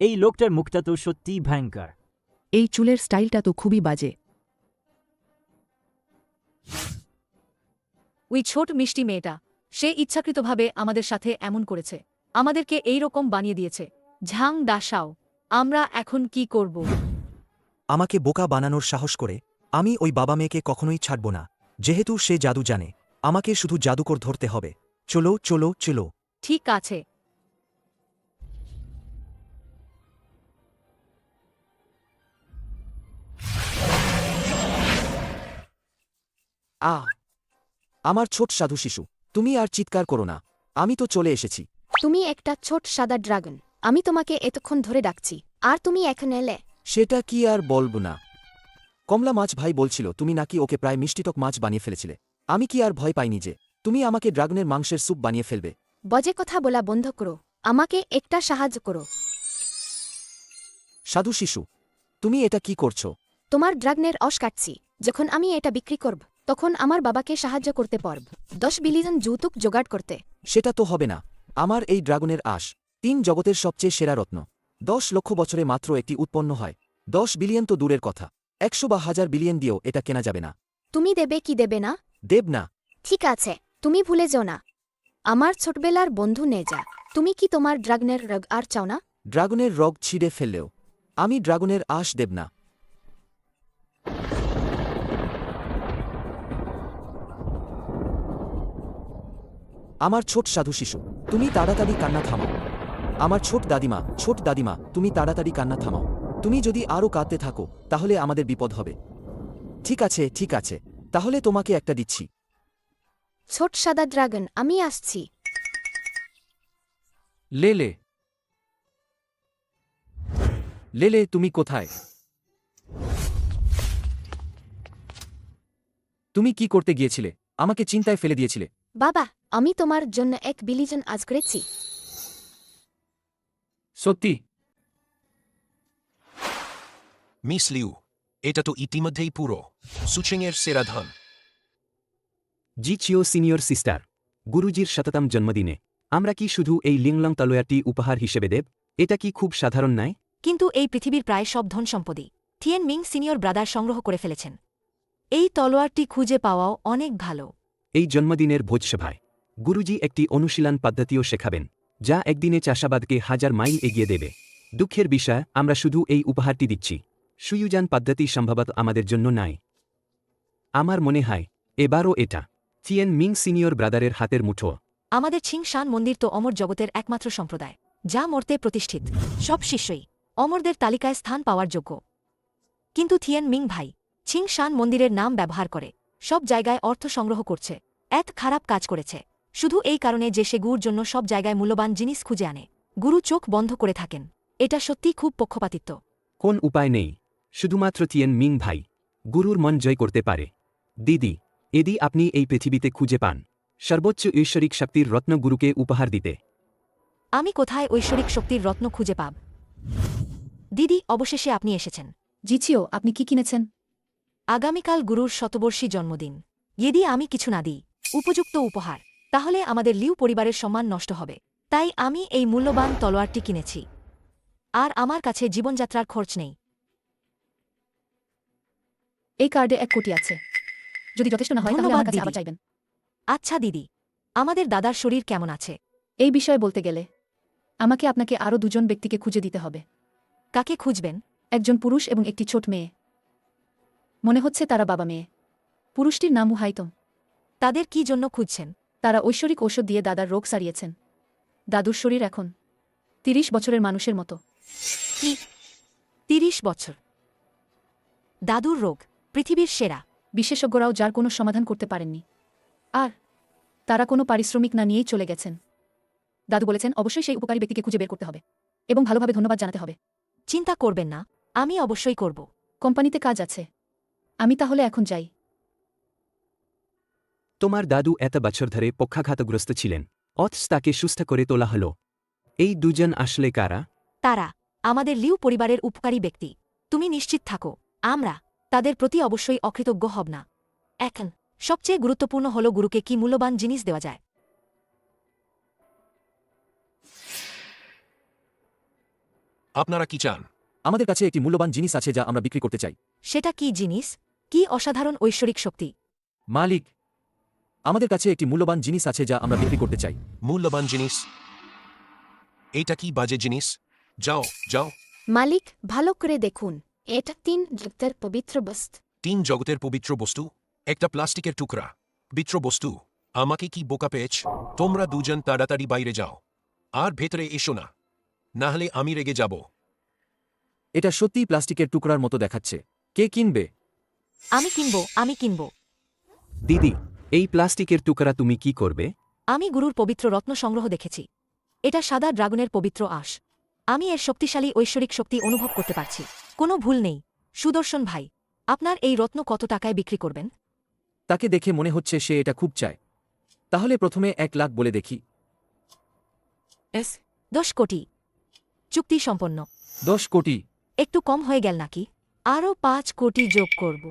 এই লোকটার মুখটা তো সত্যিই ভয়ঙ্কর।
এই চুলের স্টাইলটা তো খুবই বাজে। ওই ছোট মিষ্টি মেয়েটা, সে ইচ্ছাকৃতভাবে আমাদের সাথে এমন করেছে, আমাদেরকে এই রকম বানিয়ে দিয়েছে। ঝাং দাসাও, আমরা এখন কি করব?
আমাকে বোকা বানানোর সাহস করে আমি ওই বাবা মেয়েকে কখনোই ছাড়ব না। যেহেতু সে জাদু জানে, আমাকে শুধু জাদুকর ধরতে হবে। চলো চলো চলো।
ঠিক আছে।
আমার ছোট সাধু শিশু, তুমি আর চিৎকার করো না, আমি তো চলে এসেছি।
তুমি একটা ছোট সাদা ড্রাগন। আমি তোমাকে এতক্ষণ ধরে ডাকছি, আর তুমি এখন এলে।
সেটা কি আর বলব না। কমলা মাছ ভাই বলছিল তুমি নাকি ওকে প্রায় মিষ্টিটক মাছ বানিয়ে ফেলেছিলে। আমি কি আর ভয় পাইনি যে তুমি আমাকে ড্রাগনের মাংসের স্যুপ বানিয়ে ফেলবে?
বজে কথা বলা বন্ধ করো, আমাকে একটা সাহায্য করো।
সাধু শিশু, তুমি এটা কি করছো?
তোমার ড্রাগনের অস কাটছি। যখন আমি এটা বিক্রি করব, তখন আমার বাবাকে সাহায্য করতে পারব 10 বিলিয়ন যৌতুক জোগাড় করতে।
সেটা তো হবে না। আমার এই ড্রাগনের আশ
তিন জগতের সবচেয়ে সেরা রত্ন 10 লক্ষ বছরে মাত্র একটি উৎপন্ন হয় 10 বিলিয়ন তো দূরের কথা 100 বা 1000 বিলিয়ন দিয়েও এটা কেনা যাবে না।
তুমি দেবে কি দেবে না?
দেব না।
ঠিক আছে, তুমি ভুলে যাও না। আমার ছোটবেলার বন্ধু নেজা, তুমি কি তোমার ড্রাগনের রগ আর চাও না?
ড্রাগনের রগ ছিঁড়ে ফেললেও আমি ড্রাগনের আশ দেব না। আমার ছোট সাধু শিশু, তুমি তাড়াতাড়ি কান্না থামাও। আমার ছোট দাদিমা, তুমি তাড়াতাড়ি কান্না থামাও। তুমি যদি আরও কাঁদতে থাকো তাহলে আমাদের বিপদ হবে। ঠিক আছে, তাহলে তোমাকে একটা দিচ্ছি।
ছোট সাদা ড্রাগন, আমি আসছি।
লেলে, লেলে তুমি কোথায়? তুমি কি করতে গিয়েছিলে? আমাকে চিন্তায় ফেলে দিয়েছিলে।
বাবা, আমি তোমার জন্য 1 বিলিয়ন আজ করেছি।
সত্যি?
মিস লিউ, এটা তো ইতিমধ্যেই পুরো সুচিংয়ের সেরা ধন।
জি চিও সিনিয়র সিস্টার, গুরুজির শততম জন্মদিনে আমরা কি শুধু এই লিংলং তলোয়ারটি উপহার হিসেবে দেব? এটা কি খুব সাধারণ নয়?
কিন্তু এই পৃথিবীর প্রায় সব ধন সম্পদই থিয়েন মিং সিনিয়র ব্রাদার সংগ্রহ করে ফেলেছেন। এই তলোয়ারটি খুঁজে পাওয়াও অনেক ভালো।
এই জন্মদিনের ভোজসভায় গুরুজি একটি অনুশীলন পদ্ধতিও শেখাবেন, যা একদিনে চাষাবাদকে 1000 মাইল এগিয়ে দেবে। দুঃখের বিষয়, আমরা শুধু এই উপহারটি দিচ্ছি, সুয়ুজান পদ্ধতি সম্ভবত আমাদের জন্য নাই। আমার মনে হয় এবারও এটা থিয়েন মিং সিনিয়র ব্রাদারের হাতের মুঠো।
আমাদের ছিং শান মন্দির তো অমর জগতের একমাত্র সম্প্রদায়, যা মর্তে প্রতিষ্ঠিত। সব শিষ্যই অমরদের তালিকায় স্থান পাওয়ার যোগ্য। কিন্তু থিয়েন মিং ভাই ছিং শান মন্দিরের নাম ব্যবহার করে সব জায়গায় অর্থ সংগ্রহ করছে। এত খারাপ কাজ করেছে শুধু এই কারণে যে সে গুরুর জন্য সব জায়গায় মূল্যবান জিনিস খুঁজে আনে। গুরু চোখ বন্ধ করে থাকেন। এটা সত্যিই খুব পক্ষপাতিত্ব।
কোন উপায় নেই, শুধুমাত্র থিয়েন মিং ভাই গুরুর মন জয় করতে পারে। দিদি, এদি আপনি এই পৃথিবীতে খুঁজে পান সর্বোচ্চ ঐশ্বরিক শক্তির রত্ন গুরুকে উপহার দিতে।
আমি কোথায় ঐশ্বরিক শক্তির রত্ন খুঁজে পাব? দিদি, অবশেষে আপনি এসেছেন।
জিচিও, আপনি কি কিনেছেন?
আগামীকাল গুরুর শতবর্ষী জন্মদিন। যদি আমি কিছু না দিই উপযুক্ত উপহার, তাহলে আমাদের লিউ পরিবারের সম্মান নষ্ট হবে। তাই আমি এই মূল্যবান তলোয়ারটি কিনেছি। আর আমার কাছে জীবনযাত্রার খরচ নেই।
এই কার্ডে 1 কোটি আছে। যদি যথেষ্ট না হয় তাহলে
ধন্যবাদ,
আমার কাছে
দিদি।
আবার চাইবেন।
আচ্ছা দিদি, আমাদের দাদার শরীর কেমন আছে?
এই বিষয়ে বলতে গেলে আমাকে আপনাকে আরও 2জন ব্যক্তিকে খুঁজে দিতে হবে।
কাকে খুঁজবেন?
একজন পুরুষ এবং একটি ছোট মেয়ে। মনে হচ্ছে তারা বাবা মেয়ে। পুরুষটির নাম হাইতম।
তাদের কি জন্য খুঁজছেন?
তারা ঐশ্বরিক ঔষধ দিয়ে দাদার রোগ সারিয়েছেন। দাদুর শরীর এখন 30 বছরের মানুষের মতো।
কি 30 বছর? দাদুর রোগ পৃথিবীর সেরা।
বিশেষজ্ঞরাও যার কোনো সমাধান করতে পারেননি। আর তারা কোনো পারিশ্রমিক না নিয়েই চলে গেছেন। দাদু বলেছেন অবশ্যই সেই উপকারী ব্যক্তিকে খুঁজে বের করতে হবে এবং ভালোভাবে ধন্যবাদ জানাতে হবে।
চিন্তা করবেন না, আমি অবশ্যই করব।
কোম্পানিতে কাজ আছে। আমি তাহলে এখন যাই।
তোমার দাদু এত বছর ধরে পক্ষাঘাতগ্রস্ত ছিলেন, অথচ তাকে সুস্থ করে তোলা হল। এই দুজন আসলে কারা?
তারা আমাদের লিউ পরিবারের উপকারী ব্যক্তি। তুমি নিশ্চিত থাকো, আমরা তাদের প্রতি অবশ্যই অকৃতজ্ঞ হব না। এখন সবচেয়ে গুরুত্বপূর্ণ হল গুরুকে কি মূল্যবান জিনিস দেওয়া যায়।
আপনারা কি চান?
আমাদের কাছে একটি মূল্যবান জিনিস আছে যা আমরা বিক্রি করতে চাই।
সেটা কি জিনিস? কি অসাধারণ ঐশ্বরিক শক্তি!
মালিক, আমাদের কাছে একটি মূল্যবান জিনিস আছে যা আমরা বিক্রি করতে চাই।
মূল্যবান জিনিস? এটা কি বাজে জিনিস? যাও যাও।
মালিক, ভালো করে দেখুন, এটা 3 জগতের পবিত্র বস্তু।
3 জগতের পবিত্র বস্তু? একটা প্লাস্টিকের টুকরা পবিত্র বস্তু? আমাকে কি বোকা পেয়েছ? তোমরা দুজন তাড়াতাড়ি বাইরে যাও আর ভেতরে এসো না, নাহলে আমি রেগে যাব।
এটা সত্যিই প্লাস্টিকের টুকরার মতো দেখাচ্ছে। কে কিনবে?
আমি কিনব।
দিদি, এই প্লাস্টিকের টুকরা তুমি কি করবে?
আমি গুরুর পবিত্র রত্ন সংগ্রহ দেখেছি। এটা সাদা ড্রাগনের পবিত্র আঁশ। আমি এর শক্তিশালী ঐশ্বরিক শক্তি অনুভব করতে পারছি। কোনো ভুল নেই। সুদর্শন ভাই, আপনার এই রত্ন কত টাকায় বিক্রি করবেন?
তাকে দেখে মনে হচ্ছে সে এটা খুব চায়। তাহলে প্রথমে 1 লাখ বলে দেখি।
10 কোটি। চুক্তি সম্পন্ন।
10 কোটি?
একটু কম হয়ে গেল নাকি? আরও 5 কোটি যোগ করব।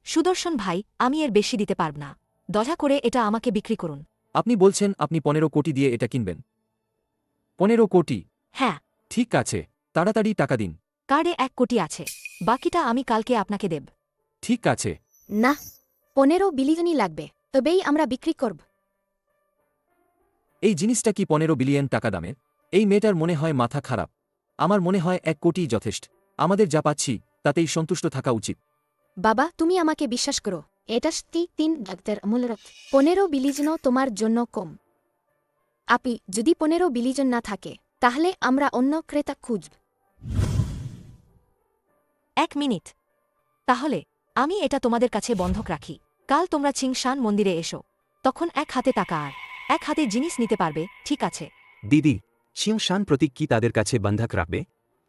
সুদর্শন ভাই, আমি এর বেশি দিতে পারব না। দয়া করে এটা আমাকে বিক্রি করুন।
আপনি বলছেন আপনি 15 কোটি দিয়ে এটা কিনবেন?
15 কোটি।
হ্যাঁ,
ঠিক আছে, তাড়াতাড়ি টাকা দিন।
কার্ডে 1 কোটি আছে, বাকিটা আমি কালকে আপনাকে দেব।
ঠিক আছে।
না 15 বিলিয়নই লাগবে, তবেই আমরা বিক্রি করব।
এই জিনিসটা কি 15 বিলিয়ন টাকা দামের? এই মেয়েটার মনে হয় মাথা খারাপ। আমার মনে হয় 1 কোটি যথেষ্ট। আমাদের যা পাচ্ছি তাতেই সন্তুষ্ট থাকা উচিত।
বাবা তুমি আমাকে বিশ্বাস করো, এটা 3 ডাক্তার মূল্যরত 15 বিলিয়নও তোমার জন্য কম। আপনি যদি 15 বিলিয়ন না থাকে তাহলে আমরা অন্য ক্রেতা খুঁজব।
1 মিনিট। তাহলে আমি এটা তোমাদের কাছে বন্ধক রাখি। কাল তোমরা চিংশান মন্দিরে এসো, তখন 1 হাতে টাকা আর 1 হাতে জিনিস নিতে পারবে, ঠিক আছে?
দিদি শিংশান প্রতীক কি তাদের কাছে বন্ধক রাখবে?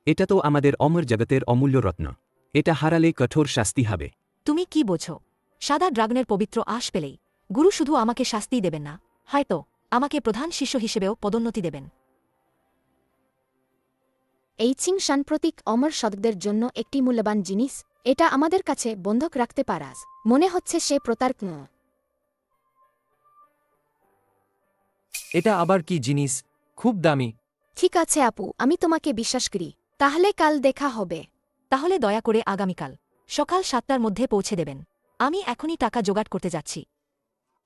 এটা তো আমাদের অমর জগতের অমূল্য রত্ন। এটা হারালে কঠোর শাস্তি হবে।
তুমি কি বোঝো? সাদা ড্রাগনের পবিত্র আশ পেলেই গুরু শুধু আমাকে শাস্তিই দেবেন না, হয়তো আমাকে প্রধান শিষ্য হিসেবেও পদোন্নতি দেবেন।
এই চিংশান প্রতীক অমর শতকদের জন্য একটি মূল্যবান জিনিস, এটা আমাদের কাছে বন্ধক রাখতে পারাস। মনে হচ্ছে সে প্রতারক নয়।
এটা আবার কি জিনিস? খুব দামি।
ঠিক আছে আপু, আমি তোমাকে বিশ্বাস করি। তাহলে কাল দেখা হবে।
তাহলে দয়া করে আগামীকাল সকাল 7টার মধ্যে পৌঁছে দেবেন। আমি এখনই টাকা জোগাড় করতে যাচ্ছি।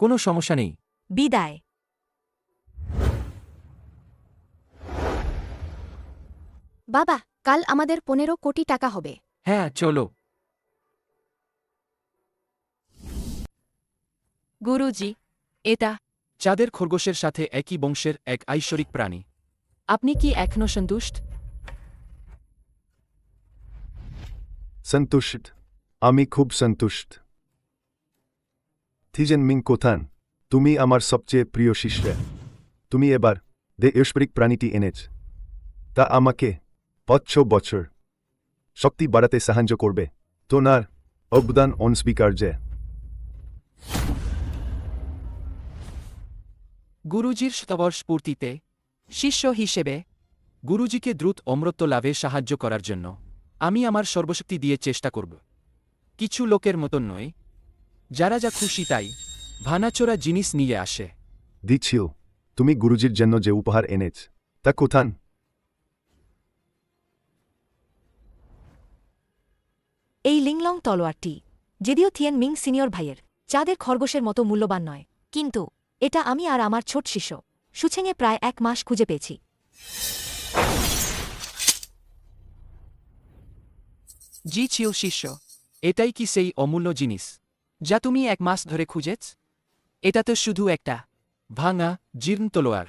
কোনো সমস্যা নেই।
বিদায়।
বাবা কাল আমাদের 15 কোটি টাকা হবে।
হ্যাঁ চলো।
গুরুজি, এটা
চাঁদের খরগোশের সাথে একই বংশের এক ঐশ্বরিক প্রাণী।
আপনি কি এখনো সন্তুষ্ট?
সন্তুষ্ট, আমি খুব সন্তুষ্ট। থিজেন মিং কোথান, তুমি আমার সবচেয়ে প্রিয় শিষ্য। তুমি এবার দে ঐশ্বরিক প্রাণীটি এনেছ, তা আমাকে 500 বছর শক্তি বাড়াতে সাহায্য করবে। তোমার অবদান অনস্বীকার্য।
গুরুজির শতবর্ষ পূর্তিতে শিষ্য হিসেবে গুরুজিকে দ্রুত অমরত্ব লাভে সাহায্য করার জন্য আমি আমার সর্বশক্তি দিয়ে চেষ্টা করব। কিছু লোকের মতন নয়, যারা যা খুশি তাই ভানাচোরা জিনিস নিয়ে আসে।
দিচ্ছিল, তুমি গুরুজির জন্য যে উপহার এনেছ তা কোথান?
এই লিংলং তলোয়ারটি যদিও থিয়েন মিং সিনিয়র ভাইয়ের চাঁদের খরগোশের মতো মূল্যবান নয়, কিন্তু এটা আমি আর আমার ছোট শিষ্য সুছেঙে প্রায় 1 মাস খুঁজে পেয়েছি।
জি ছিল শিষ্য, এটাই কি সেই অমূল্য জিনিস যা তুমি 1 মাস ধরে খুঁজেছ? এটা তো শুধু একটা ভাঙা জীর্ণ তলোয়ার।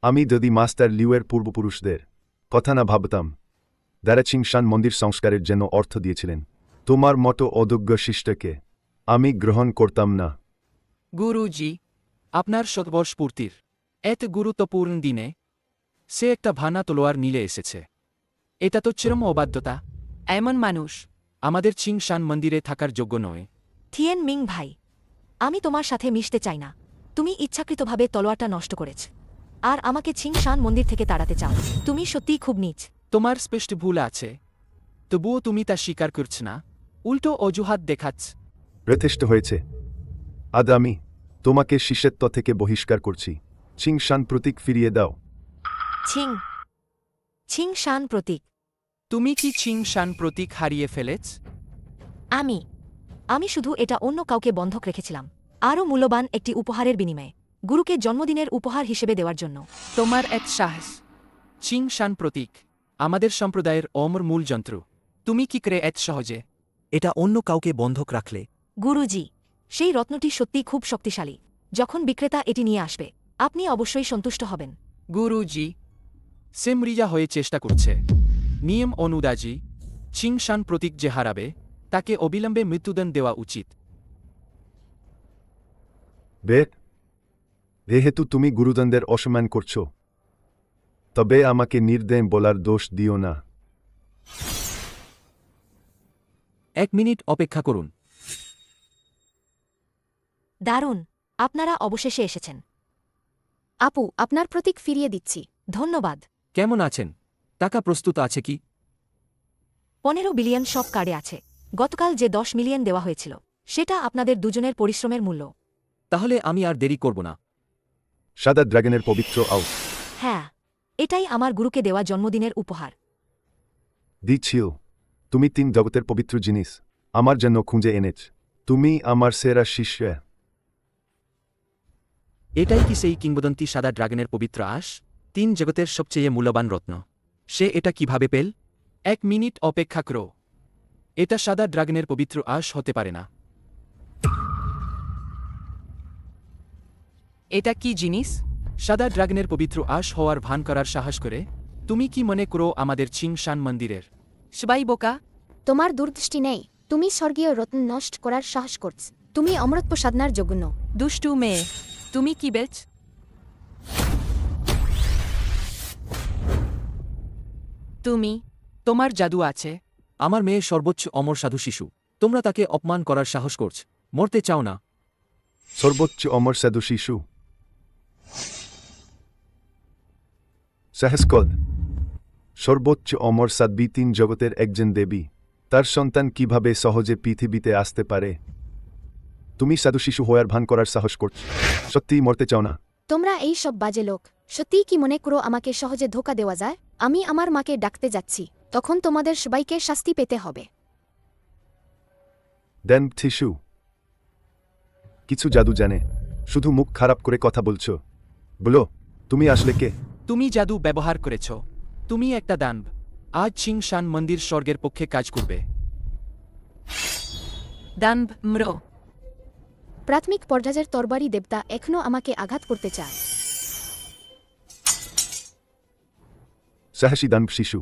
আমি যদি মাস্টার লিউয়ের পূর্বপুরুষদের কথা না ভাবতাম, যারা চিংশান মন্দির সংস্কারের জন্য অর্থ দিয়েছিলেন, তোমার মতো অযোগ্য শিষ্টকে আমি গ্রহণ করতাম না।
গুরুজি, আপনার শতবর্ষ পূর্তির এত গুরুত্বপূর্ণ দিনে সে একটা ভাঙা তলোয়ার নিলে এসেছে। এটা তো চরম অবাধ্যতা। এমন মানুষ আমাদের চিংশান মন্দিরে থাকার যোগ্য নয়।
থিয়েন মিং ভাই, আমি তোমার সাথে মিশতে চাই না। তুমি ইচ্ছাকৃতভাবে তলোয়ারটা নষ্ট করেছ আর আমাকে চিংশান মন্দির থেকে তাড়াতে চাও। তুমি সত্যিই খুব নীচ।
তোমার স্পষ্ট ভুল আছে, তবুও তুমি তা স্বীকার করছ না, উল্টো অজুহাত দেখাচ্ছ।
যথেষ্ট হয়েছে। আজ আমি তোমাকে শিষ্যত্ব থেকে বহিষ্কার করছি। চিংশান প্রতীক ফিরিয়ে দাও।
চিংশান প্রতীক?
তুমি কি চিংশান প্রতীক হারিয়ে ফেলেছ?
আমি শুধু এটা অন্য কাউকে বন্ধক রেখেছিলাম, আরও মূল্যবান একটি উপহারের বিনিময়ে, গুরুকে জন্মদিনের উপহার হিসেবে দেওয়ার জন্য।
তোমার এক সাহস! চিংশান প্রতীক আমাদের সম্প্রদায়ের অমর মূল যন্ত্র। তুমি কি করে এত সহজে?
এটা অন্য কাউকে বন্ধক রাখলে?
গুরুজি, সেই রত্নটি সত্যিই খুব শক্তিশালী। যখন বিক্রেতা এটি নিয়ে আসবে আপনি অবশ্যই সন্তুষ্ট হবেন।
গুরুজি, সে মৃজা হয়ে চেষ্টা করছে। নিয়ম অনুযায়ী চিংশান প্রতীক যে হারাবে তাকে অবিলম্বে মৃত্যুদণ্ড দেওয়া উচিত।
যেহেতু তুমি গুরুজনদের অসম্মান করছ, তবে আমাকে নির্দয় বলার দোষ দিও না।
1 মিনিট অপেক্ষা করুন।
দারুণ, আপনারা অবশেষে এসেছেন।
আপু আপনার প্রতীক ফিরিয়ে দিচ্ছি।
ধন্যবাদ।
কেমন আছেন? টাকা প্রস্তুত আছে কি?
15 বিলিয়ন সব কার্ডে আছে। গতকাল যে 10 মিলিয়ন দেওয়া হয়েছিল সেটা আপনাদের দুজনের পরিশ্রমের মূল্য।
তাহলে আমি আর দেরি করব না।
সাদা ড্রাগনের পবিত্র আউট।
হ্যাঁ এটাই আমার গুরুকে দেওয়া জন্মদিনের উপহার
দিচ্ছিও তুমি 3 জগতের পবিত্র জিনিস আমার জন্য খুঁজে এনেছ তুমি আমার সেরা শিষ্য
এটাই কি সেই কিংবদন্তি সাদা ড্রাগনের পবিত্র আশ 3 জগতের সবচেয়ে মূল্যবান রত্ন সে এটা কিভাবে পেল 1 মিনিট অপেক্ষা করো এটা সাদা ড্রাগনের পবিত্র আশ হতে পারে না
এটা কি জিনিস
সাদা ড্রাগনের পবিত্র আশ হওয়ার ভান করার সাহস করে তুমি কি মনে করো আমাদের চিংশান মন্দিরের
সবাই বোকা
তোমার দূরদৃষ্টি নেই তুমি স্বর্গীয় রত্ন নষ্ট করার সাহস করছ তুমি অমৃত প্রসাদনার যোগ্য নও।
দুষ্টু মেয়ে তুমি কি বেচ তুমি তোমার জাদু আছে
আমার মেয়ে সর্বোচ্চ অমর সাধু শিশু তোমরা তাকে অপমান করার সাহস করছ মরতে চাও না
সর্বোচ্চ অমর সাধু শিশু সাহসকল সর্বোচ্চ অমর সাধ্বী 3 জগতের একজন দেবী তার সন্তান কিভাবে সহজে পৃথিবীতে আসতে পারে তুমি সাধু শিশু হওয়ার ভান করার সাহস করছ সত্যিই মরতে চাও না
তোমরা এই সব বাজে লোক সত্যিই কি মনে করো আমাকে সহজে ধোকা দেওয়া যায় আমি আমার মাকে ডাকতে যাচ্ছি তখন তোমাদের সবাইকে শাস্তি পেতে হবে
দেন শিশু কিছু জাদু জানে শুধু মুখ খারাপ করে কথা বলছো বলো তুমি আসলে কে
তুমি জাদু ব্যবহার করেছ তুমি একটা দানব আজ চিংশান মন্দির স্বর্গের পক্ষে কাজ করবে
দানব ম্র
প্রাথমিক পর্যায়ের তরবারি দেবতা এখনও আমাকে আঘাত করতে চায়
সাহসী দানব শিশু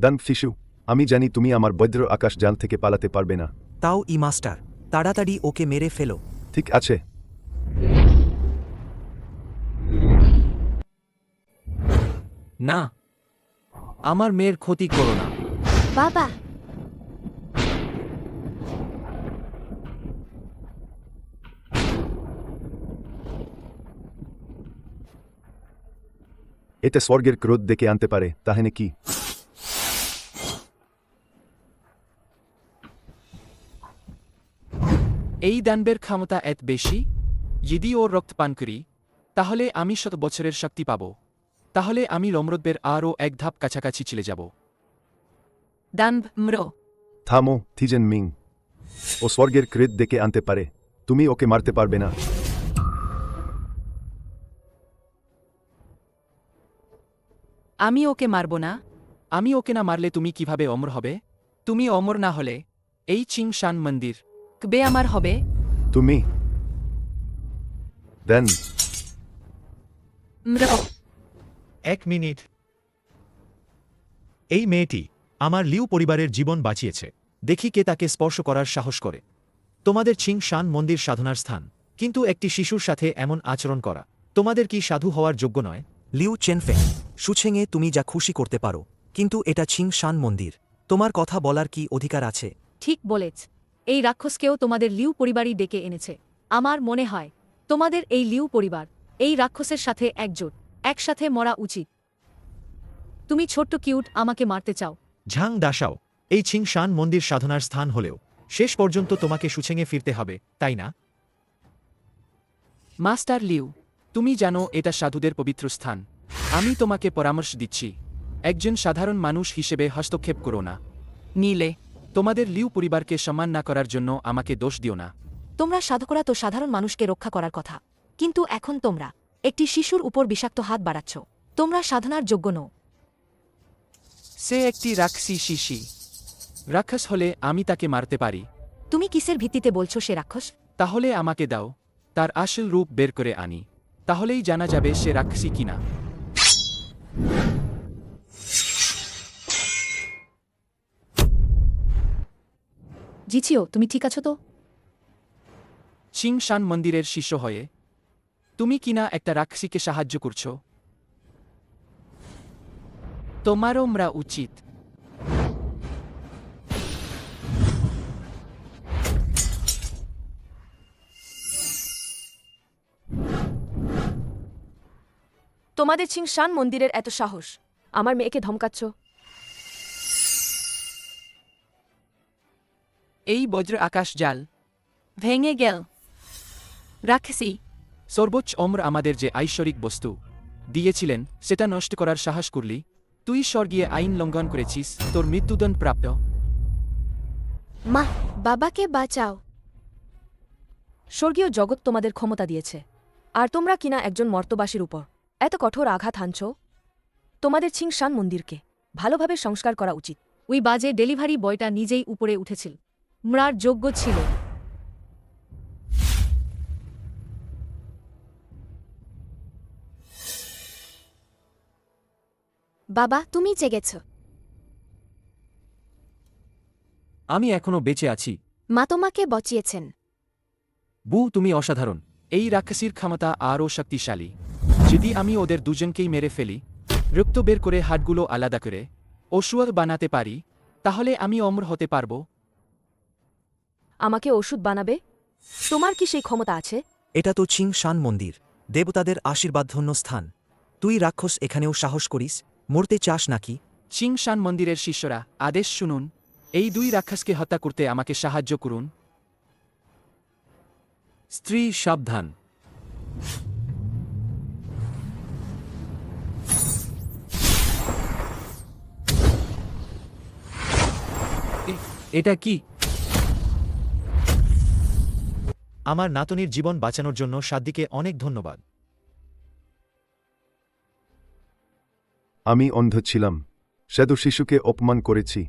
দানব শিশু আমি জানি তুমি আমার বজ্র আকাশ জাল থেকে পালাতে পারবে না
তাও ই মাস্টার তাড়াতাড়ি ওকে মেরে ফেলো
ঠিক আছে
না আমার মেয়ের ক্ষতি করো না
বাবা
এটা স্বর্গের ক্রোধ ডেকে আনতে পারে তাহলে কি
এই দানবের ক্ষমতা এত বেশি যদি ও রক্ত পান করি তাহলে আমি 100 বছরের শক্তি পাব তাহলে আমি লমরদ্বের আরও এক ধাপ কাছাকাছি চলে যাব
দানব ম্র
থামো থিজেন মিং ও স্বর্গের ক্রোধ ডেকে আনতে পারে তুমি ওকে মারতে পারবে না
আমি ওকে মারব না
আমি ওকে না মারলে তুমি কিভাবে অমর হবে তুমি অমর না হলে এই চিংশান মন্দির
কবে আমার হবে
তুমি দেন
ম্র
1 মিনিট এই মেয়েটি আমার লিউ পরিবারের জীবন বাঁচিয়েছে দেখি কে তাকে স্পর্শ করার সাহস করে তোমাদের চিং শান মন্দির সাধনার স্থান কিন্তু একটি শিশুর সাথে এমন আচরণ করা তোমাদের কি সাধু হওয়ার যোগ্য নয়
লিউ চেনফেং সুছেঙে তুমি যা খুশি করতে পারো কিন্তু এটা চিং শান মন্দির তোমার কথা বলার কি অধিকার আছে
ঠিক বলেছ এই রাক্ষসকেও তোমাদের লিউ পরিবারই ডেকে এনেছে আমার মনে হয় তোমাদের এই লিউ পরিবার এই রাক্ষসের সাথে একসাথে মরা উচিত তুমি ছোট্ট কিউট আমাকে মারতে চাও
ঝাং দাসাও এই চিং শান মন্দির সাধনার স্থান হলেও শেষ পর্যন্ত তোমাকে সুছেঙে ফিরতে হবে তাই না
মাস্টার লিউ তুমি জানো এটা সাধুদের পবিত্র স্থান আমি তোমাকে পরামর্শ দিচ্ছি একজন সাধারণ মানুষ হিসেবে হস্তক্ষেপ করো না
নীলে
তোমাদের লিউ পরিবারকে সম্মান না করার জন্য আমাকে দোষ দিও না
তোমরা সাধকরা তো সাধারণ মানুষকে রক্ষা করার কথা কিন্তু এখন তোমরা একটি শিশুর উপর বিষাক্ত হাত বাড়াচ্ছ তোমরা সাধনার যোগ্য নও
সে একটি রাক্ষসী শিশি রাক্ষস হলে আমি তাকে মারতে পারি
তুমি কিসের ভিত্তিতে বলছো সে রাক্ষস
তাহলে আমাকে দাও তার আসল রূপ বের করে আনি তাহলেই জানা যাবে সে রাক্ষসী কিনা
জিচিও তুমি ঠিক আছো তো
চিং শান মন্দিরের শিষ্য হয়ে তুমি কিনা একটা রাক্ষসীকে সাহায্য করছো তোমারও মরা উচিত
তোমাদের চিং শান মন্দিরের এত সাহস আমার মেয়েকে ধমকাচ্ছ
এই বজ্র আকাশ জাল
ভেঙে গেল রাক্ষসী
সর্বোচ্চ অম্র আমাদের যে ঐশ্বরিক বস্তু দিয়েছিলেন সেটা নষ্ট করার সাহস করলি তুই স্বর্গীয় আইন লঙ্ঘন করেছিস তোর মৃত্যুদণ্ড প্রাপ্ত।
মা বাবাকে বাঁচাও।
স্বর্গীয় জগৎ তোমাদের ক্ষমতা দিয়েছে আর তোমরা কিনা একজন মর্তবাসীর উপর এত কঠোর আঘাত হানছ। তোমাদের ছিংশান মন্দিরকে ভালোভাবে সংস্কার করা উচিত।
ওই বাজে ডেলিভারি বয়টা নিজেই উপরে উঠেছিল, মরার যোগ্য ছিল।
বাবা তুমি জেগেছ।
আমি এখনো বেঁচে আছি।
মা তোমাকে বাঁচিয়েছেন।
বু তুমি অসাধারণ। এই রাক্ষসীর ক্ষমতা আরও শক্তিশালী। যদি আমি ওদের দুজনকেই মেরে ফেলি, রক্ত বের করে হাড়গুলো আলাদা করে ওষুধ বানাতে পারি, তাহলে আমি অমর হতে পারব।
আমাকে ওষুধ বানাবে? তোমার কি সেই ক্ষমতা আছে?
এটা তো চিং শান মন্দির, দেবতাদের আশীর্বাদধন্য স্থান। তুই রাক্ষস এখানেও সাহস করিস? মরতে চাস নাকি?
চিংশান মন্দিরের শিষ্যরা, আদেশ শুনুন। এই দুই রাক্ষসকে হত্যা করতে আমাকে সাহায্য করুন। স্ত্রী সাবধান। এটা কি?
আমার নাতনির জীবন বাঁচানোর জন্য সাদ্দিকে অনেক ধন্যবাদ।
আমি অন্ধ ছিলাম, সাধু শিশুকে অপমান করেছি।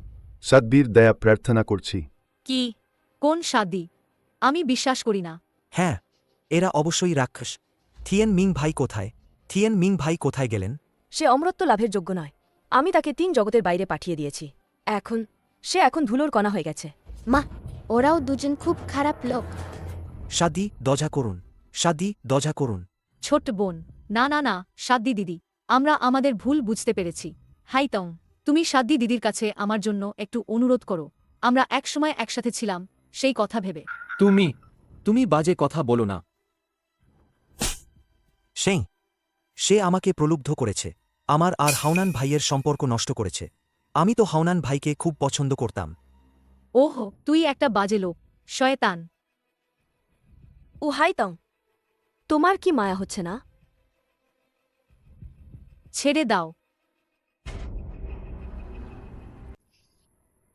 সাদবীর দয়া প্রার্থনা করছি।
কি? কোন সাদি? আমি বিশ্বাস করি না।
হ্যাঁ, এরা অবশ্যই রাক্ষস। থিয়েন মিং ভাই কোথায়? থিয়েন মিং ভাই কোথায় গেলেন?
সে অমরত্ব লাভের যোগ্য নয়। আমি তাকে 3 জগতের বাইরে পাঠিয়ে দিয়েছি। সে এখন ধুলোর কণা হয়ে গেছে।
মা ওরাও দুজন খুব খারাপ লোক।
সাদি দজা করুন, সাদি দজা করুন।
ছোট্ট বোন, না না না, সাদ্দি দিদি, আমরা আমাদের ভুল বুঝতে পেরেছি। হাইতং, তুমি সাদ্দি দিদির কাছে আমার জন্য একটু অনুরোধ করো। আমরা একসময় একসাথে ছিলাম, সেই কথা ভেবে।
তুমি বাজে কথা বলো না।
সে আমাকে প্রলুব্ধ করেছে। আমার আর হাওনান ভাইয়ের সম্পর্ক নষ্ট করেছে। আমি তো হাওনান ভাইকে খুব পছন্দ করতাম।
ওহো, তুই একটা বাজে লোক, শয়তান।
ও হাইতং, তোমার কি মায়া হচ্ছে না?
ছেড়ে দাও।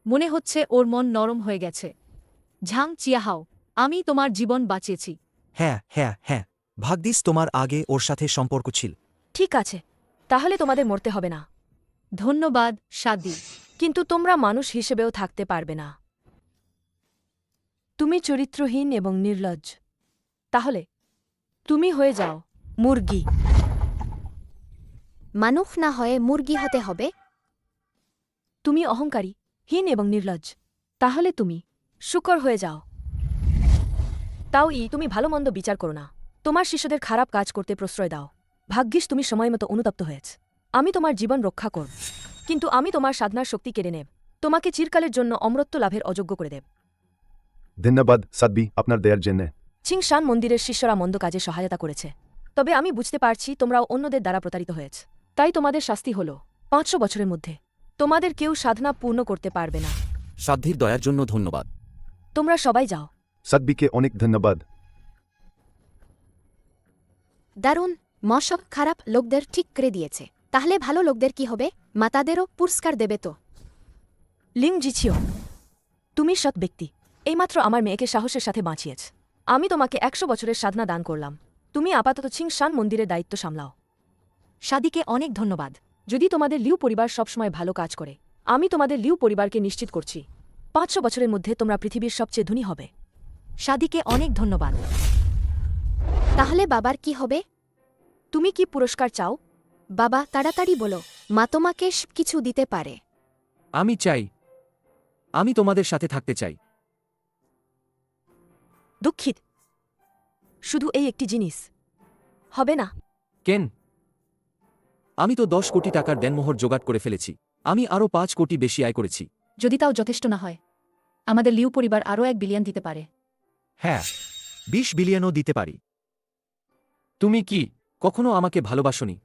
মনে হচ্ছে ওর মন নরম হয়ে গেছে। ঝাং চিয়াহাও, আমি তোমার জীবন বাঁচিয়েছি।
হ্যাঁ হ্যাঁ হ্যাঁ, ভাগ্যিস তোমার আগে ওর সাথে সম্পর্ক ছিল।
ঠিক আছে, তাহলে তোমাদের মরতে হবে না।
ধন্যবাদ সাদি।
কিন্তু তোমরা মানুষ হিসেবেও থাকতে পারবে না। তুমি চরিত্রহীন এবং নির্লজ্জ। তাহলে তুমি হয়ে যাও মুরগি।
মানুষ না হয়ে মুরগি হতে হবে।
তুমি অহংকারী, হীন এবং নির্লজ্জ। তাহলে তুমি শুকর হয়ে যাও। তুমি ভালো মন্দ বিচার করো না। তোমার শিষ্যদের খারাপ কাজ করতে প্রশ্রয় দাও। ভাগ্যিস তুমি সময়মতো অনুতপ্ত হয়েছ। আমি তোমার জীবন রক্ষা করব, কিন্তু আমি তোমার সাধনার শক্তি কেড়ে নেব। তোমাকে চিরকালের জন্য অমরত্ব লাভের অযোগ্য করে দেব।
ধন্যবাদ সাদবি আপনার দয়ার জন্যে।
ছিংশান মন্দিরের শিষ্যরা মন্দ কাজে সহায়তা করেছে, তবে আমি বুঝতে পারছি তোমরাও অন্যদের দ্বারা প্রতারিত হয়েছ। তাই তোমাদের শাস্তি হল 500 বছরের মধ্যে তোমাদের কেউ সাধনা পূর্ণ করতে পারবে না।
সাধ্যের দয়ার জন্য ধন্যবাদ।
তোমরা সবাই যাও।
সাদবিকে অনেক ধন্যবাদ।
দারুণ, মশক খারাপ লোকদের ঠিক করে দিয়েছে। তাহলে ভালো লোকদের কি হবে? মা তাদেরও পুরস্কার দেবে তো।
লিং জিছিও, তুমি সৎ ব্যক্তি। এইমাত্র আমার মেয়েকে সাহসের সাথে বাঁচিয়েছ। আমি তোমাকে 100 বছরের সাধনা দান করলাম। তুমি আপাতত ছিংশান মন্দিরের দায়িত্ব সামলাও।
সাদিকে অনেক ধন্যবাদ।
যদি তোমাদের লিউ পরিবার সবসময় ভালো কাজ করে, আমি তোমাদের লিউ পরিবারকে নিশ্চিত করছি 500 বছরের মধ্যে তোমরা পৃথিবীর সবচেয়ে ধনী হবে।
সাদিকে অনেক ধন্যবাদ।
তাহলে বাবার কি হবে?
তুমি কি পুরস্কার চাও?
বাবা তাড়াতাড়ি বলো, মা তোমাকে কিছু দিতে পারে।
আমি তোমাদের সাথে থাকতে চাই।
দুঃখিত, শুধু এই একটি জিনিস হবে না।
কেন? আমি তো 10 কোটি টাকার দেনমোহর জোগাড় করে ফেলেছি। আমি আরও 5 কোটি বেশি আয় করেছি।
যদি তাও যথেষ্ট না হয়, আমাদের লিউ পরিবার আরও 1 বিলিয়ন দিতে পারে।
হ্যাঁ, 20 বিলিয়নও দিতে পারি।
তুমি কি কখনো আমাকে ভালোবাসনি?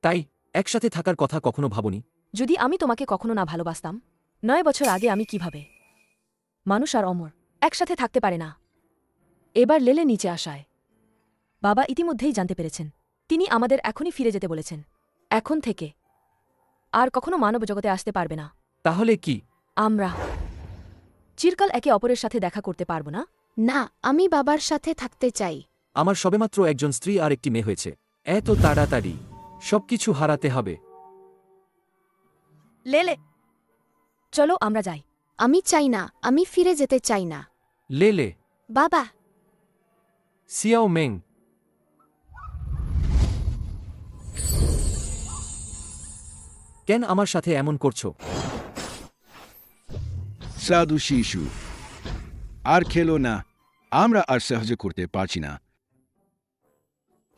তাই একসাথে থাকার কথা কখনো ভাবনি?
যদি আমি তোমাকে কখনো না ভালোবাসতাম, 9 বছর আগে আমি কিভাবে? মানুষ আর অমর একসাথে থাকতে পারে না। এবার লেলে নিচে আসায় বাবা ইতিমধ্যেই জানতে পেরেছেন তিনি আমাদের এখনই ফিরে যেতে বলেছেন এখন থেকে আর কখনো মানব জগতে আসতে পারবে না
তাহলে কি?
আমরা চিরকাল একে অপরের সাথে দেখা করতে পারব না।
না, আমি বাবার সাথে থাকতে চাই।
আমার সবেমাত্র একজন স্ত্রী আর একটি মেয়ে হয়েছে, এত তাড়াতাড়ি সবকিছু হারাতে হবে?
লেলে চলো আমরা যাই।
আমি চাই না, আমি ফিরে যেতে চাই না।
লেলে,
বাবা,
সিয়াও মেং, কেন আমার সাথে এমন করছো?
সাধু শিশু, আর খেলো না, আমরা আর সহ্য করতে পারছি না।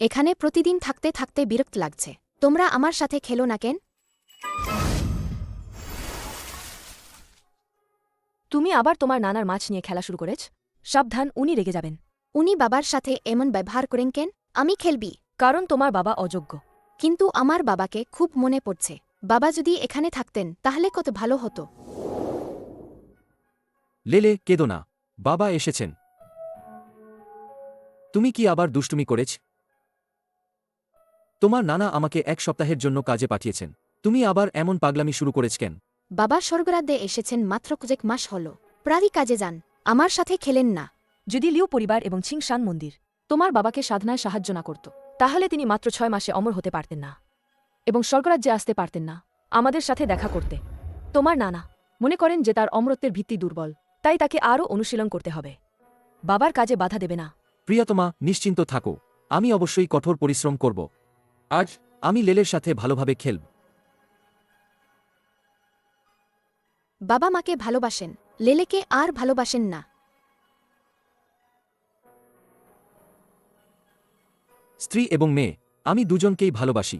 এখানে প্রতিদিন থাকতে থাকতে বিরক্ত লাগছে। তোমরা আমার সাথে খেলো না কেন?
তুমি আবার তোমার নানার মাছ নিয়ে খেলা শুরু করেছ। সাবধান, উনি রেগে যাবেন।
উনি বাবার সাথে এমন ব্যবহার করেন কেন? আমি খেলবি।
কারণ তোমার বাবা অযোগ্য।
কিন্তু আমার বাবাকে খুব মনে পড়ছে। বাবা যদি এখানে থাকতেন তাহলে কত ভালো হতো।
লেলে, কেঁদো না, বাবা এসেছেন। তুমি কি আবার দুষ্টুমি করেছ? তোমার নানা আমাকে 1 সপ্তাহের জন্য কাজে পাঠিয়েছেন, তুমি আবার এমন পাগলামি শুরু করেছ কেন?
বাবা স্বর্গরাজ্যে এসেছেন মাত্র কয়েক মাস হল। প্রায়ই কাজে যান, আমার সাথে খেলেন না।
যদি লিও পরিবার এবং ছিংশান মন্দির তোমার বাবাকে সাধনায় সাহায্য না করত তাহলে তিনি মাত্র 6 মাসে অমর হতে পারতেন না এবং স্বর্গরাজ্যে আসতে পারতেন না আমাদের সাথে দেখা করতে। তোমার নানা মনে করেন যে তার অমরত্বের ভিত্তি দুর্বল, তাই তাকে আরও অনুশীলন করতে হবে। বাবার কাজে বাধা দেবে না।
প্রিয়তমা, নিশ্চিন্ত থাকো, আমি অবশ্যই কঠোর পরিশ্রম করব। আজ আমি লেলের সাথে ভালোভাবে খেলব।
বাবা মাকে ভালোবাসেন, লেলেকে আর ভালোবাসেন না।
স্ত্রী এবং মেয়ে, আমি দুজনকেই ভালোবাসি।